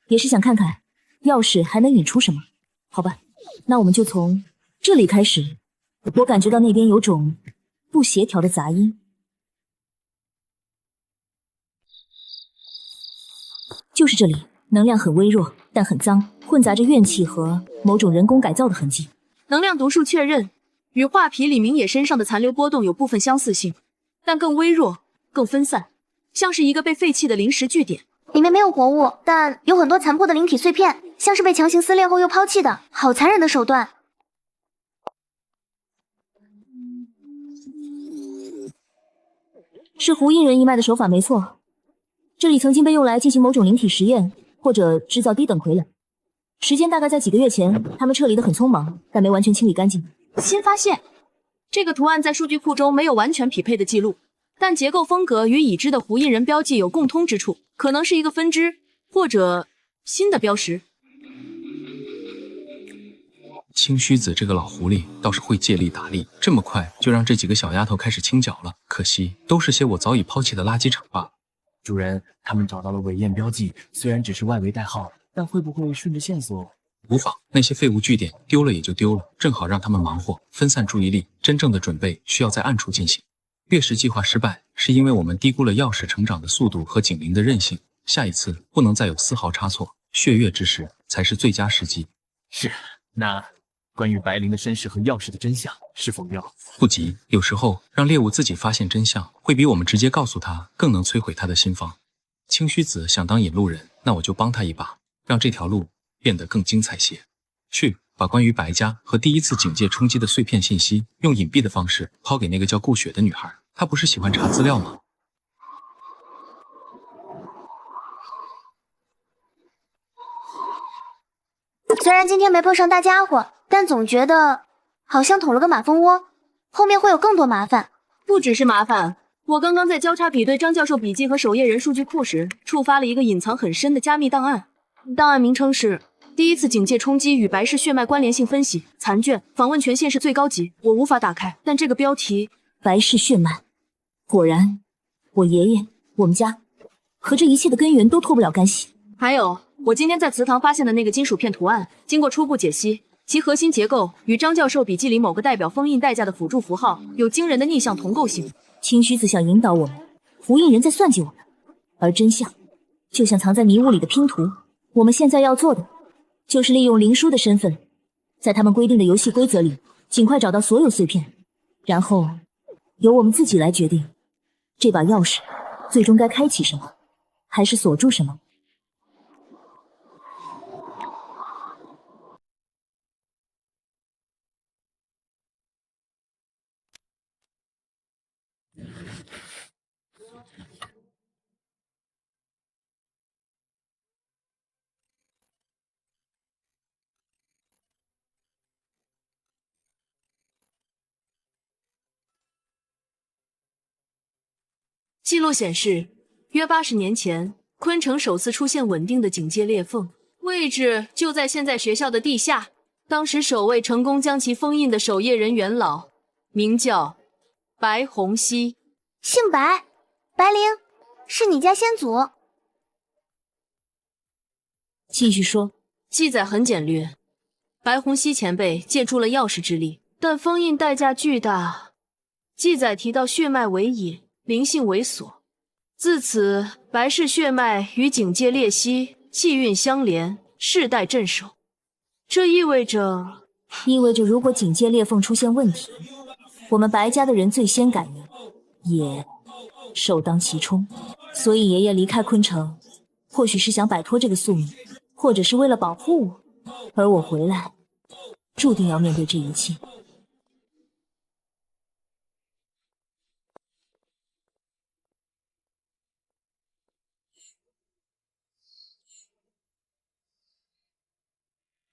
也是想看看钥匙还能引出什么。好吧，那我们就从这里开始。我感觉到那边有种不协调的杂音。就是这里，能量很微弱，但很脏，混杂着怨气和某种人工改造的痕迹。能量读数确认，与画皮李明野身上的残留波动有部分相似性，但更微弱、更分散，像是一个被废弃的临时据点。里面没有活物，但有很多残破的灵体碎片，像是被强行撕裂后又抛弃的，好残忍的手段。是胡印人一脉的手法没错。这里曾经被用来进行某种灵体实验，或者制造低等傀儡。时间大概在几个月前，他们撤离得很匆忙，但没完全清理干净。新发现，这个图案在数据库中没有完全匹配的记录，但结构风格与已知的胡印人标记有共通之处，可能是一个分支，或者新的标识。清虚子这个老狐狸倒是会借力打力，这么快就让这几个小丫头开始清剿了。可惜都是些我早已抛弃的垃圾场罢了。主人，他们找到了尾焰标记，虽然只是外围代号，但会不会顺着线索？无妨，那些废物据点丢了也就丢了，正好让他们忙活，分散注意力。真正的准备需要在暗处进行。月食计划失败，是因为我们低估了钥匙成长的速度和警铃的韧性。下一次不能再有丝毫差错，血月之时才是最佳时机。是，那关于白灵的身世和钥匙的真相，是否要？不急，有时候让猎物自己发现真相，会比我们直接告诉他更能摧毁他的心防。清虚子想当引路人，那我就帮他一把，让这条路变得更精彩些。去把关于白家和第一次警戒冲击的碎片信息，用隐蔽的方式抛给那个叫顾雪的女孩。她不是喜欢查资料吗？虽然今天没碰上大家伙，但总觉得好像捅了个马蜂窝，后面会有更多麻烦。不只是麻烦，我刚刚在交叉比对张教授笔记和守夜人数据库时，触发了一个隐藏很深的加密档案。档案名称是第一次警戒冲击与白氏血脉关联性分析残卷，访问权限是最高级，我无法打开。但这个标题白氏血脉，果然，我爷爷、我们家和这一切的根源都脱不了干系。还有，我今天在祠堂发现的那个金属片图案，经过初步解析，其核心结构与张教授笔记里某个代表封印代价的辅助符号有惊人的逆向同构性。青须子想引导我们，胡印人在算计我们，而真相就像藏在迷雾里的拼图。我们现在要做的，就是利用灵书的身份，在他们规定的游戏规则里，尽快找到所有碎片，然后由我们自己来决定，这把钥匙最终该开启什么，还是锁住什么。记录显示，约80年前，昆城首次出现稳定的警戒裂缝，位置就在现在学校的地下。当时首位成功将其封印的守夜人元老，名叫白虹溪。姓白，白灵，是你家先祖。继续说。记载很简略，白虹溪前辈借助了钥匙之力，但封印代价巨大。记载提到血脉为引，灵性为锁，自此白氏血脉与警戒裂隙，气运相连，世代镇守。这意味着如果警戒裂缝出现问题，我们白家的人最先感应，也首当其冲。所以爷爷离开昆城，或许是想摆脱这个宿命，或者是为了保护我，而我回来，注定要面对这一切。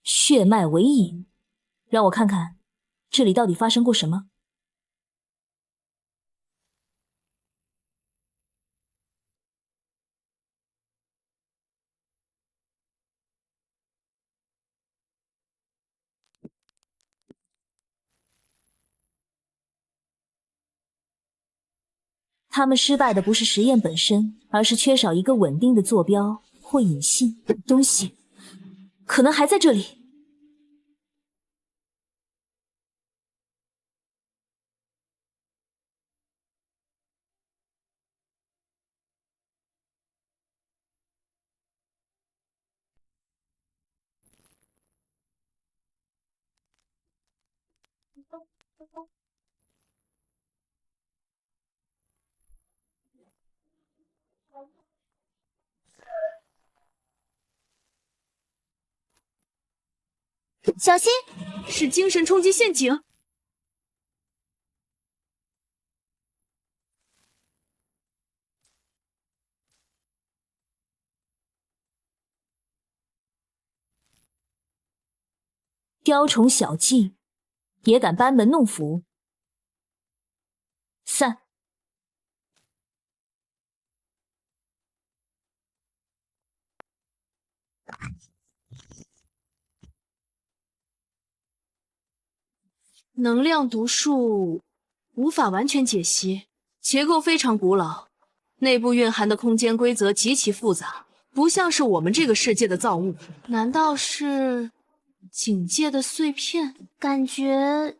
血脉为引，让我看看这里到底发生过什么。他们失败的不是实验本身，而是缺少一个稳定的坐标或引信。东西可能还在这里。小心，是精神冲击陷阱。雕虫小技，也敢班门弄斧？散！能量读数无法完全解析，结构非常古老，内部蕴含的空间规则极其复杂，不像是我们这个世界的造物。难道是警戒的碎片？感觉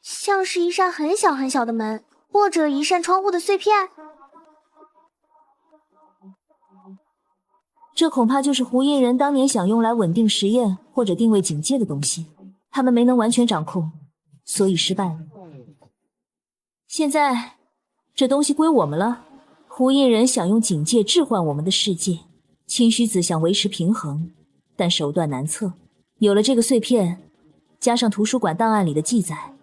像是一扇很小很小的门，或者一扇窗户的碎片。这恐怕就是胡印人当年想用来稳定实验或者定位警戒的东西，他们没能完全掌控，所以失败了。现在这东西归我们了。胡印人想用警戒置换我们的世界，清虚子想维持平衡，但手段难测。有了这个碎片，加上图书馆档案里的记载，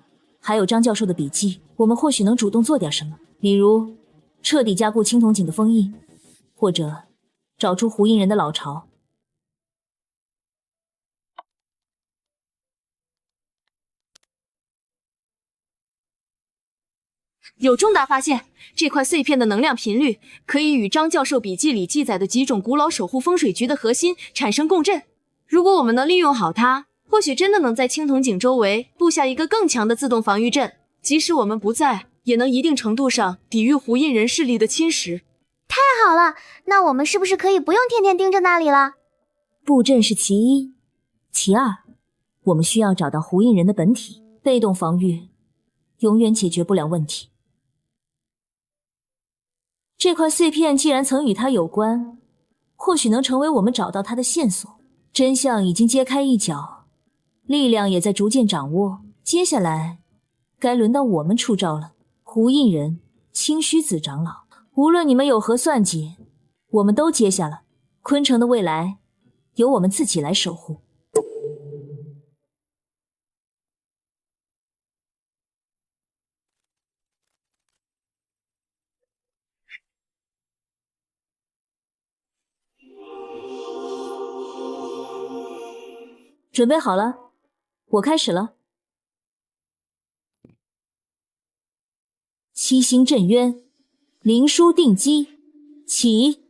还有张教授的笔记，我们或许能主动做点什么，比如彻底加固青铜井的封印，或者找出胡印人的老巢。有重大发现！这块碎片的能量频率可以与张教授笔记里记载的几种古老守护风水局的核心产生共振。如果我们能利用好它，或许真的能在青铜井周围布下一个更强的自动防御阵，即使我们不在，也能一定程度上抵御胡印人势力的侵蚀。太好了，那我们是不是可以不用天天盯着那里了？布阵是其一，其二，我们需要找到胡印人的本体，被动防御永远解决不了问题。这块碎片既然曾与他有关，或许能成为我们找到他的线索。真相已经揭开一角，力量也在逐渐掌握。接下来，该轮到我们出招了。胡印人、清虚子长老，无论你们有何算计，我们都接下了。昆城的未来，由我们自己来守护。准备好了，我开始了。七星镇渊，灵枢定机，起！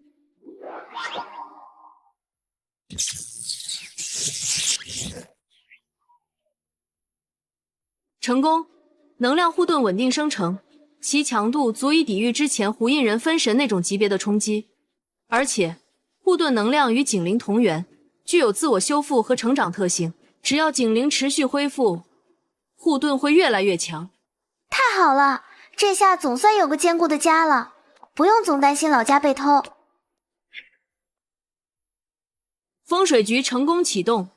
成功，能量护盾稳定生成，其强度足以抵御之前胡印人分神那种级别的冲击，而且护盾能量与警灵同源，具有自我修复和成长特性。只要警灵持续恢复，护盾会越来越强。太好了，这下总算有个坚固的家了，不用总担心老家被偷。风水局成功启动，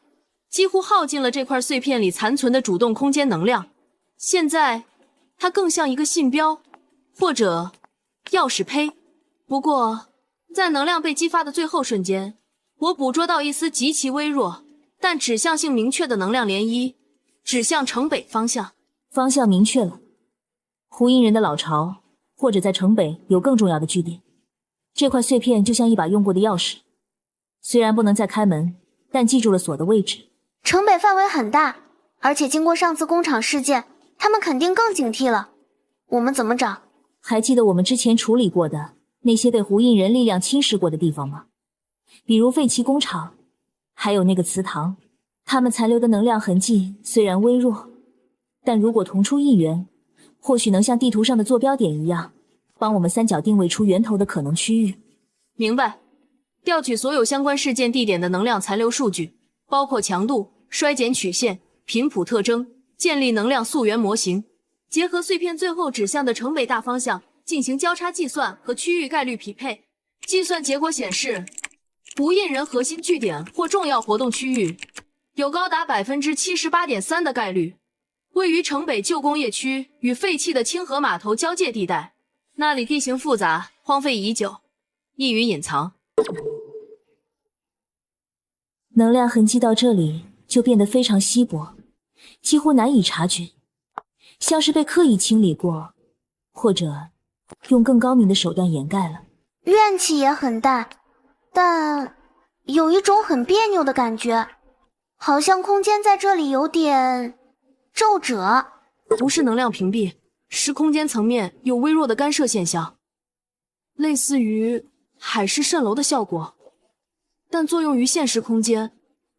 几乎耗尽了这块碎片里残存的主动空间能量。现在，它更像一个信标，或者钥匙胚。不过，在能量被激发的最后瞬间，我捕捉到一丝极其微弱但指向性明确的能量涟漪，指向城北方向。方向明确了，胡印人的老巢，或者在城北有更重要的据点。这块碎片就像一把用过的钥匙，虽然不能再开门，但记住了锁的位置。城北范围很大，而且经过上次工厂事件，他们肯定更警惕了。我们怎么找？还记得我们之前处理过的那些被胡印人力量侵蚀过的地方吗？比如废弃工厂，还有那个祠堂，他们残留的能量痕迹虽然微弱，但如果同出一源，或许能像地图上的坐标点一样，帮我们三角定位出源头的可能区域。明白。调取所有相关事件地点的能量残留数据，包括强度、衰减曲线、频谱特征，建立能量溯源模型，结合碎片最后指向的城北大方向进行交叉计算和区域概率匹配。计算结果显示，胡印人核心据点或重要活动区域有高达 78.3% 的概率位于城北旧工业区与废弃的清河码头交界地带，那里地形复杂，荒废已久，易于隐藏。能量痕迹到这里就变得非常稀薄，几乎难以察觉，像是被刻意清理过，或者用更高明的手段掩盖了。怨气也很淡，但有一种很别扭的感觉，好像空间在这里有点皱褶。不是能量屏蔽，是空间层面有微弱的干涉现象，类似于海市蜃楼的效果，但作用于现实空间。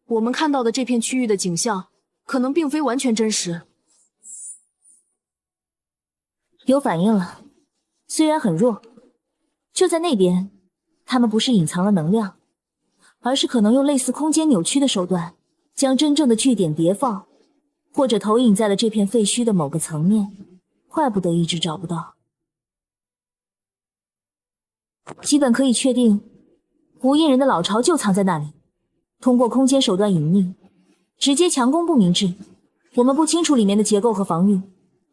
我们看到的这片区域的景象可能并非完全真实。有反应了，虽然很弱。就在那边，他们不是隐藏了能量，而是可能用类似空间扭曲的手段，将真正的据点叠放，或者投影在了这片废墟的某个层面。怪不得一直找不到。基本可以确定，胡印人的老巢就藏在那里。通过空间手段隐匿，直接强攻不明智。我们不清楚里面的结构和防御。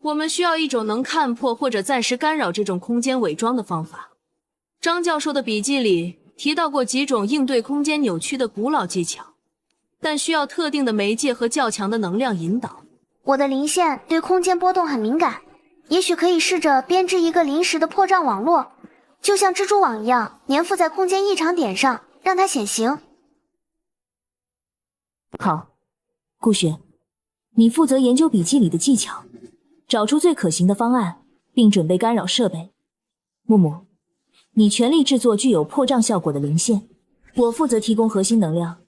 我们需要一种能看破或者暂时干扰这种空间伪装的方法。张教授的笔记里提到过几种应对空间扭曲的古老技巧，但需要特定的媒介和较强的能量引导。我的灵线对空间波动很敏感，也许可以试着编织一个临时的破障网络，就像蜘蛛网一样粘附在空间异常点上，让它显形。好，顾雪，你负责研究笔记里的技巧，找出最可行的方案，并准备干扰设备。木木，你全力制作具有破障效果的灵线，我负责提供核心能量，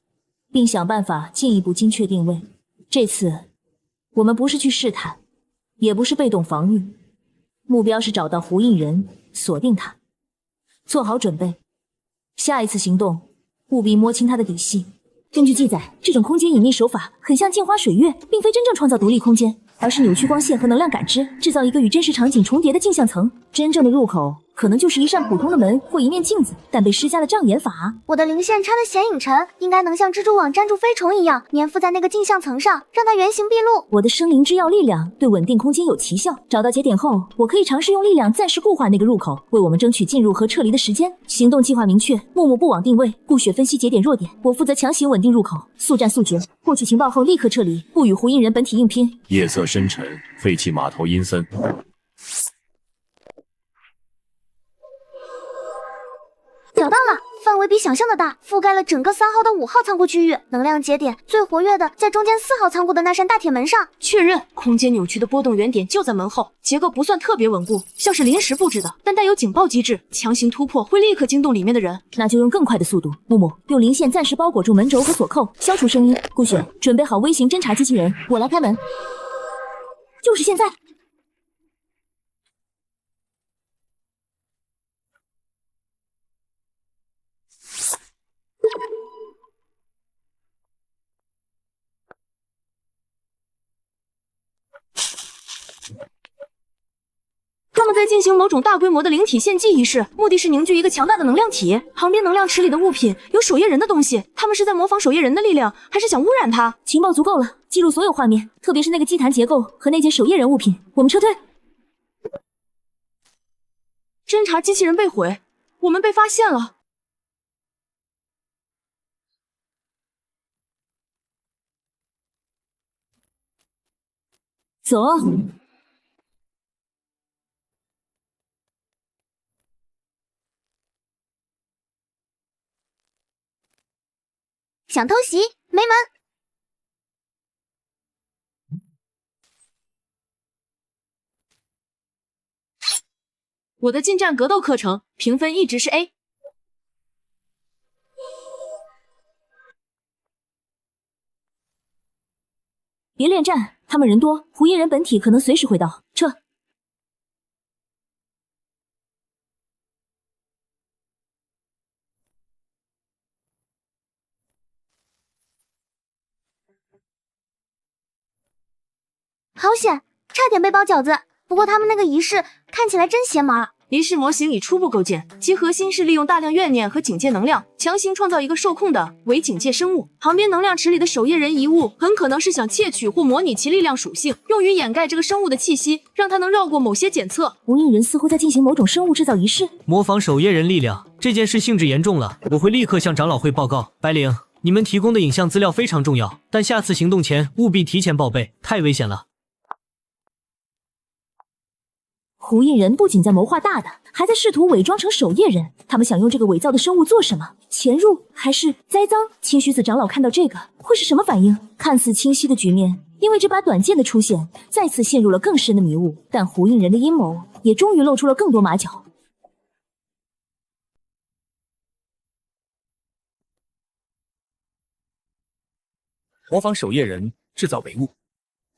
并想办法进一步精确定位。这次我们不是去试探，也不是被动防御，目标是找到胡应人，锁定他。做好准备，下一次行动务必摸清他的底细。根据记载，这种空间隐秘手法很像镜花水月，并非真正创造独立空间，而是扭曲光线和能量感知，制造一个与真实场景重叠的镜像层。真正的入口可能就是一扇普通的门或一面镜子，但被施加了障眼法。我的灵线插的显影尘应该能像蜘蛛网粘住飞虫一样粘附在那个镜像层上，让它原形毕露。我的生灵之药力量对稳定空间有奇效，找到节点后，我可以尝试用力量暂时固化那个入口，为我们争取进入和撤离的时间。行动计划明确，木木布网定位，顾雪分析节点弱点，我负责强行稳定入口，速战速决。获取情报后立刻撤离，不与胡应人本体硬拼。夜色深沉，废弃码头阴森。找到了，范围比想象的大，覆盖了整个3号的5号仓库区域。能量节点最活跃的在中间4号仓库的那扇大铁门上。确认，空间扭曲的波动原点就在门后，结构不算特别稳固，像是临时布置的，但带有警报机制，强行突破会立刻惊动里面的人。那就用更快的速度。木木，用灵线暂时包裹住门轴和锁扣，消除声音。顾雪，准备好微型侦察机器人，我来开门。就是现在。他们在进行某种大规模的灵体献祭仪式，目的是凝聚一个强大的能量体。旁边能量池里的物品有守夜人的东西，他们是在模仿守夜人的力量，还是想污染它？情报足够了，记录所有画面，特别是那个祭坛结构和那件守夜人物品。我们撤退。侦察机器人被毁，我们被发现了。走。想偷袭，没门！我的近战格斗课程评分一直是 A。别恋战，他们人多，胡应人本体可能随时会到，撤。好险，差点被包饺子。不过他们那个仪式看起来真邪门。仪式模型已初步构建，其核心是利用大量怨念和警戒能量，强行创造一个受控的伪警戒生物。旁边能量池里的守夜人遗物，很可能是想窃取或模拟其力量属性，用于掩盖这个生物的气息，让它能绕过某些检测。胡应人似乎在进行某种生物制造仪式，模仿守夜人力量，这件事性质严重了，我会立刻向长老会报告。白灵，你们提供的影像资料非常重要，但下次行动前务必提前报备，太危险了。胡应人不仅在谋划大的，还在试图伪装成守夜人。他们想用这个伪造的生物做什么？潜入还是栽赃？青须子长老看到这个会是什么反应？看似清晰的局面，因为这把短剑的出现，再次陷入了更深的迷雾。但胡应人的阴谋也终于露出了更多马脚。模仿守夜人制造伪物，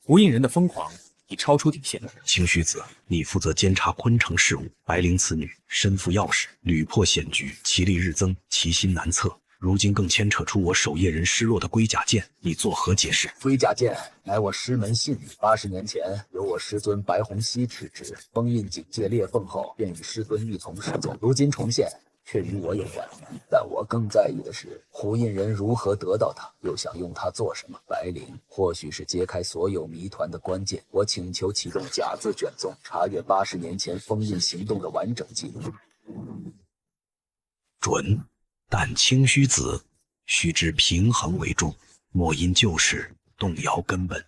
胡应人的疯狂已超出底线。青须子，你负责监察昆城事务。白灵次女身负要事，屡破险局，其力日增，其心难测。如今更牵扯出我守夜人失落的龟甲剑，你作何解释？龟甲剑乃我师门信物，80年前由我师尊白虹溪敕制，封印警戒裂缝后，便与师尊一从师宗。如今重现，却与我有关。但我更在意的是胡应人如何得到它，又想用它做什么。白灵或许是揭开所有谜团的关键。我请求启动甲字卷宗，查阅80年前封印行动的完整记录。准，但青须子须知平衡为重，莫因旧事动摇根本。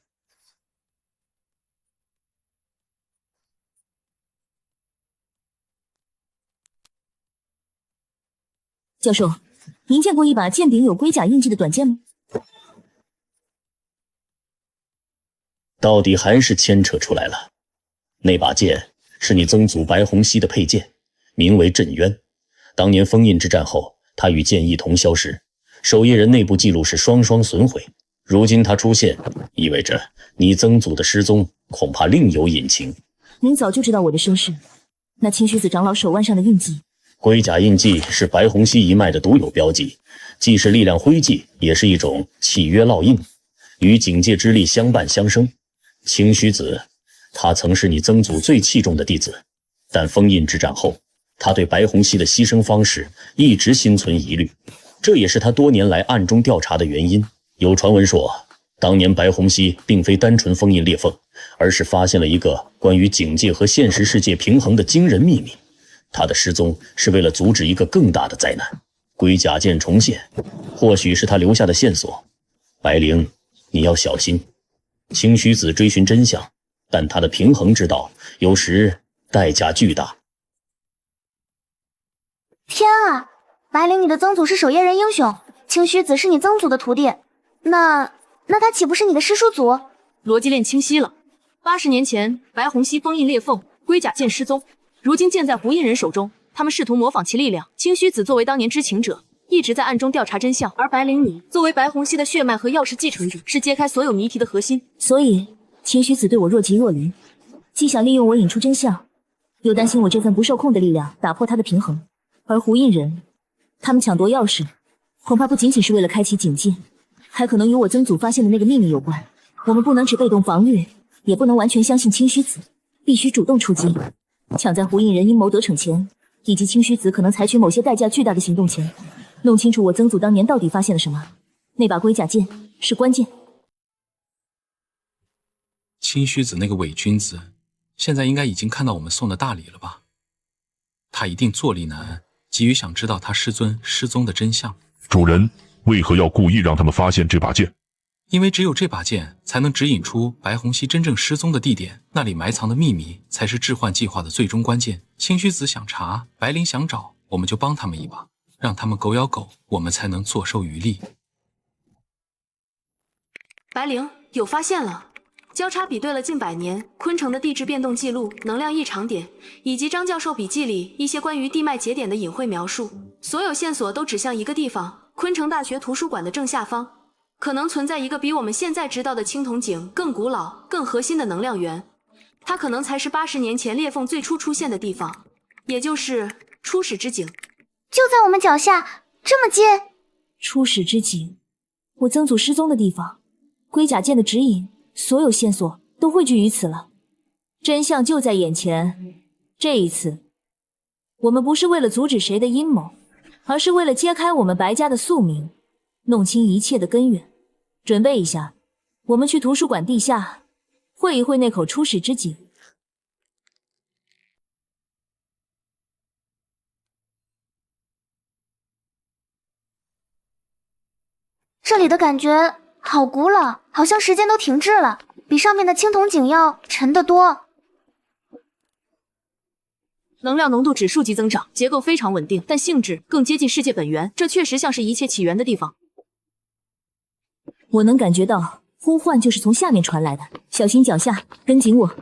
教授，您见过一把剑柄有龟甲印记的短剑吗？到底还是牵扯出来了。那把剑是你曾祖白虹溪的佩剑，名为镇渊。当年封印之战后，他与剑一同消失，守夜人内部记录是双双损毁。如今他出现，意味着你曾祖的失踪恐怕另有隐情。您早就知道我的身世，那清虚子长老手腕上的印记，龟甲印记是白虹溪一脉的独有标记，既是力量徽记，也是一种契约烙印，与警戒之力相伴相生。清虚子，他曾是你曾祖最器重的弟子，但封印之战后，他对白虹溪的牺牲方式一直心存疑虑，这也是他多年来暗中调查的原因。有传闻说，当年白虹溪并非单纯封印裂缝，而是发现了一个关于警戒和现实世界平衡的惊人秘密。他的失踪是为了阻止一个更大的灾难——龟甲剑重现，或许是他留下的线索。白灵，你要小心。清虚子追寻真相，但他的平衡之道有时代价巨大。天啊，白灵，你的曾祖是守夜人英雄，清虚子是你曾祖的徒弟，那他岂不是你的师叔祖？逻辑链清晰了。80年前，白虹溪封印裂缝，龟甲剑失踪，如今剑在胡印人手中，他们试图模仿其力量。清虚子作为当年知情者，一直在暗中调查真相，而白灵你作为白虹溪的血脉和钥匙继承者，是揭开所有谜题的核心。所以清虚子对我若即若离，既想利用我引出真相，又担心我这份不受控的力量打破他的平衡。而胡印人，他们抢夺钥匙，恐怕不仅仅是为了开启警戒，还可能与我曾祖发现的那个秘密有关。我们不能只被动防御，也不能完全相信清虚子，必须主动出击，抢在胡印人阴谋得逞前，以及清虚子可能采取某些代价巨大的行动前，弄清楚我曾祖当年到底发现了什么。那把龟甲剑是关键。清虚子那个伪君子，现在应该已经看到我们送的大礼了吧？他一定坐立难安，急于想知道他师尊失踪的真相。主人为何要故意让他们发现这把剑？因为只有这把剑才能指引出白虹溪真正失踪的地点，那里埋藏的秘密才是置换计划的最终关键。清虚子想查，白灵想找，我们就帮他们一把，让他们狗咬狗，我们才能坐收渔利。白灵有发现了，交叉比对了近100年昆城的地质变动记录、能量异常点，以及张教授笔记里一些关于地脉节点的隐晦描述，所有线索都指向一个地方——昆城大学图书馆的正下方。可能存在一个比我们现在知道的青铜井更古老、更核心的能量源，它可能才是80年前裂缝最初出现的地方，也就是初始之井。就在我们脚下，这么近！初始之井，我曾祖失踪的地方，龟甲剑的指引，所有线索都汇聚于此了。真相就在眼前。这一次，我们不是为了阻止谁的阴谋，而是为了揭开我们白家的宿命，弄清一切的根源。准备一下，我们去图书馆地下会一会那口初始之井。这里的感觉好古老，好像时间都停滞了，比上面的青铜井要沉得多。能量浓度指数级增长，结构非常稳定，但性质更接近世界本源，这确实像是一切起源的地方。我能感觉到呼唤就是从下面传来的，小心脚下，跟紧我。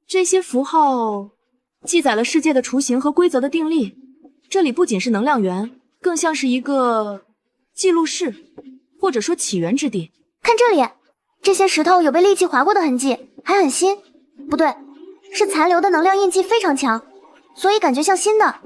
这些符号记载了世界的雏形和规则的定力，这里不仅是能量源，更像是一个记录室，或者说起源之地。看这里，这些石头有被利器划过的痕迹，还很新。不对，是残留的能量印记非常强，所以感觉像新的。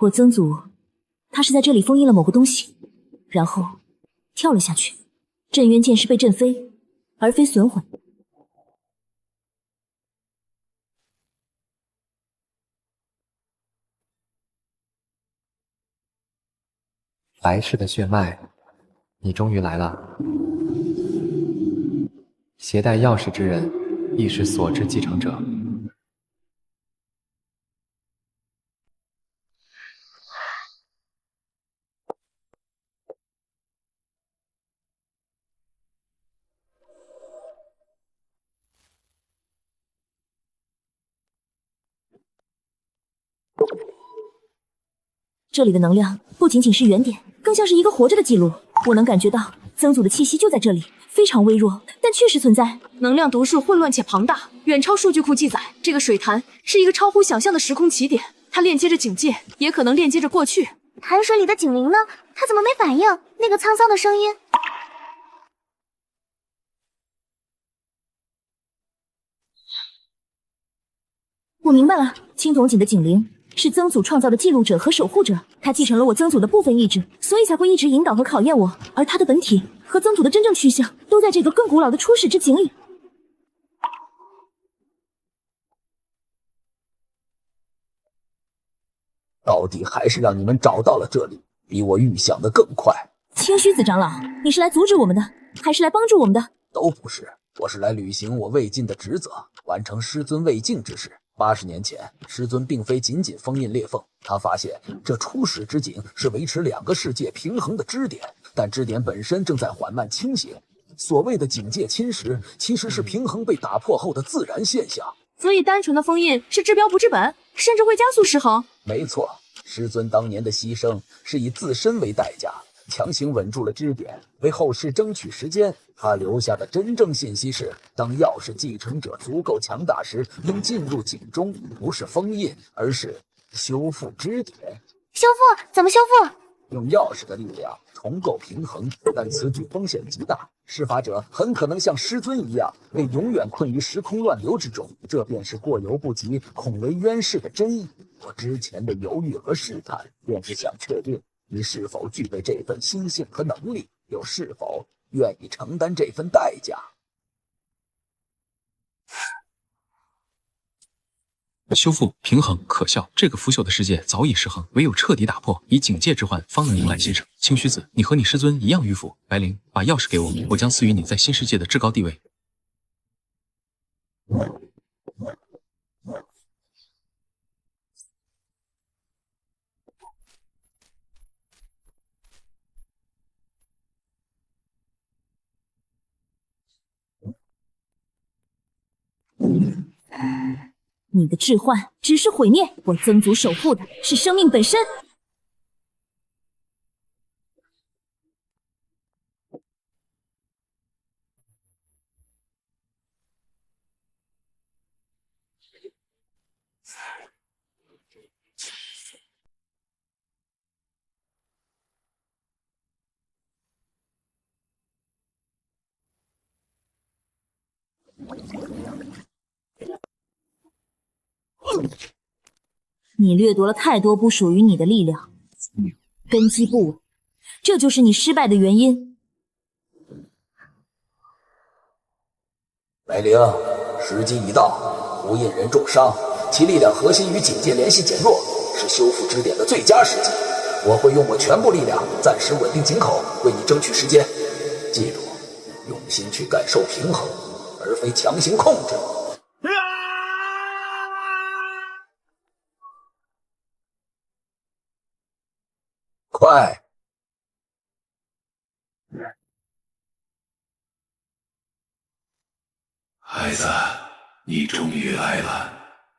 我曾祖，他是在这里封印了某个东西，然后跳了下去。镇渊剑是被震飞，而非损毁。来世的血脉你终于来了。携带钥匙之人，亦是所之继承者。这里的能量不仅仅是原点，更像是一个活着的记录。我能感觉到曾祖的气息就在这里，非常微弱，但确实存在。能量读数混乱且庞大，远超数据库记载。这个水潭是一个超乎想象的时空起点，它链接着警戒，也可能链接着过去。潭水里的警铃呢？它怎么没反应？那个沧桑的声音。我明白了，青铜井的警铃是曾祖创造的记录者和守护者，他继承了我曾祖的部分意志，所以才会一直引导和考验我。而他的本体和曾祖的真正去向，都在这个更古老的初始之井里。到底还是让你们找到了这里，比我预想的更快。清虚子长老，你是来阻止我们的，还是来帮助我们的？都不是，我是来履行我魏晋的职责，完成师尊魏晋之事。80年前，师尊并非仅仅封印裂缝，他发现这初始之井是维持2个世界平衡的支点，但支点本身正在缓慢倾斜。所谓的警戒侵蚀，其实是平衡被打破后的自然现象。所以单纯的封印是治标不治本，甚至会加速失衡。没错，师尊当年的牺牲是以自身为代价，强行稳住了支点，为后世争取时间。他留下的真正信息是，当钥匙继承者足够强大时，应进入井中，不是封印，而是修复支点。修复？怎么修复？用钥匙的力量重构平衡，但此举风险极大，施法者很可能像师尊一样，被永远困于时空乱流之中。这便是过犹不及，恐为冤事的真意。我之前的犹豫和试探，便是想确定你是否具备这份心性和能力，又是否愿意承担这份代价。修复平衡可笑，这个腐朽的世界早已失衡，唯有彻底打破，以警戒之患，方能迎来新生。清虚子，你和你师尊一样迂腐。白灵，把钥匙给我，我将赐予你在新世界的至高地位。你的置换只是毁灭，我曾祖守护的是生命本身。你掠夺了太多不属于你的力量，根基不稳，这就是你失败的原因。白灵，时机已到，无印人重伤，其力量核心与警戒联系减弱，是修复支点的最佳时机。我会用我全部力量暂时稳定井口，为你争取时间。记住，用心去感受平衡，而非强行控制。快！孩子，你终于来了，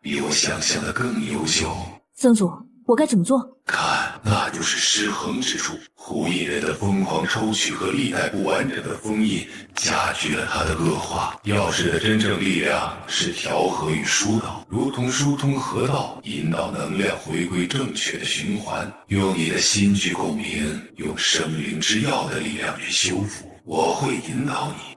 比我想象的更优秀。曾祖，我该怎么做？看，那就是失衡之处。胡一人的疯狂抽取和历代不完整的封印，加剧了他的恶化。钥匙的真正力量是调和与疏导，如同疏通河道，引导能量回归正确的循环。用你的心去共鸣，用生灵之药的力量去修复。我会引导你。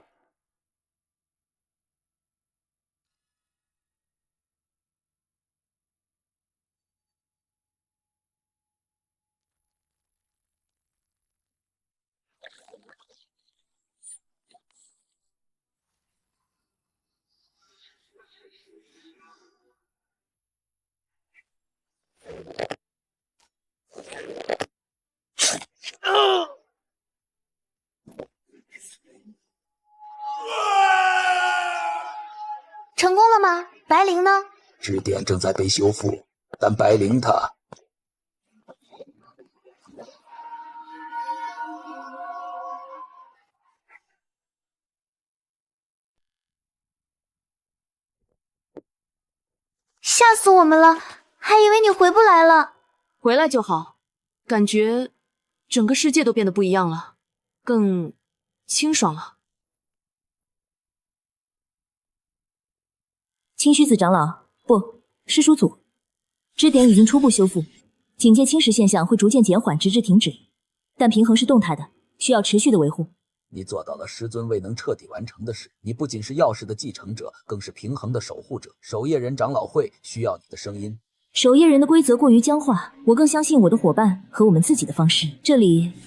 白灵呢？支点正在被修复，但白灵她……吓死我们了，还以为你回不来了。回来就好，感觉整个世界都变得不一样了，更清爽了。清虚子长老，不，师叔祖，支点已经初步修复，警戒侵蚀现象会逐渐减缓，直至停止。但平衡是动态的，需要持续的维护。你做到了师尊未能彻底完成的事。你不仅是药师的继承者，更是平衡的守护者。守夜人长老会需要你的声音。守夜人的规则过于僵化，我更相信我的伙伴和我们自己的方式。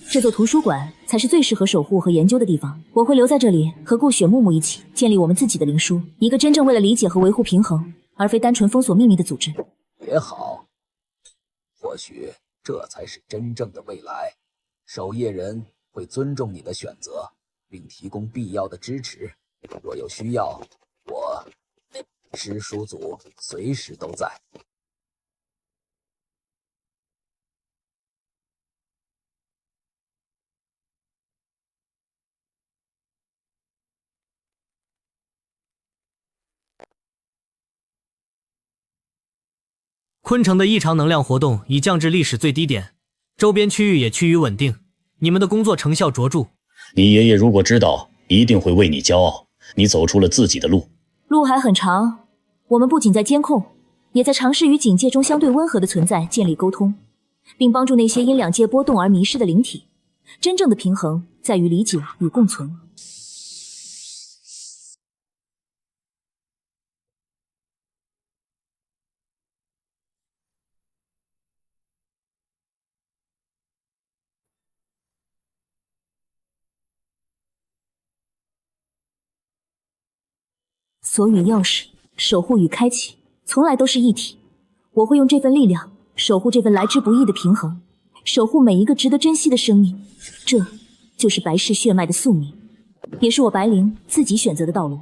这座图书馆才是最适合守护和研究的地方。我会留在这里和顾雪木木一起建立我们自己的灵书，一个真正为了理解和维护平衡，而非单纯封锁秘密的组织。也好，或许这才是真正的未来。守夜人会尊重你的选择，并提供必要的支持。若有需要，我师叔祖随时都在。昆城的异常能量活动已降至历史最低点，周边区域也趋于稳定。你们的工作成效卓著。你爷爷如果知道，一定会为你骄傲。你走出了自己的路，路还很长。我们不仅在监控，也在尝试与警戒中相对温和的存在建立沟通，并帮助那些因两界波动而迷失的灵体。真正的平衡在于理解与共存。锁与钥匙，守护与开启，从来都是一体。我会用这份力量守护这份来之不易的平衡，守护每一个值得珍惜的生命。这就是白氏血脉的宿命，也是我白灵自己选择的道路。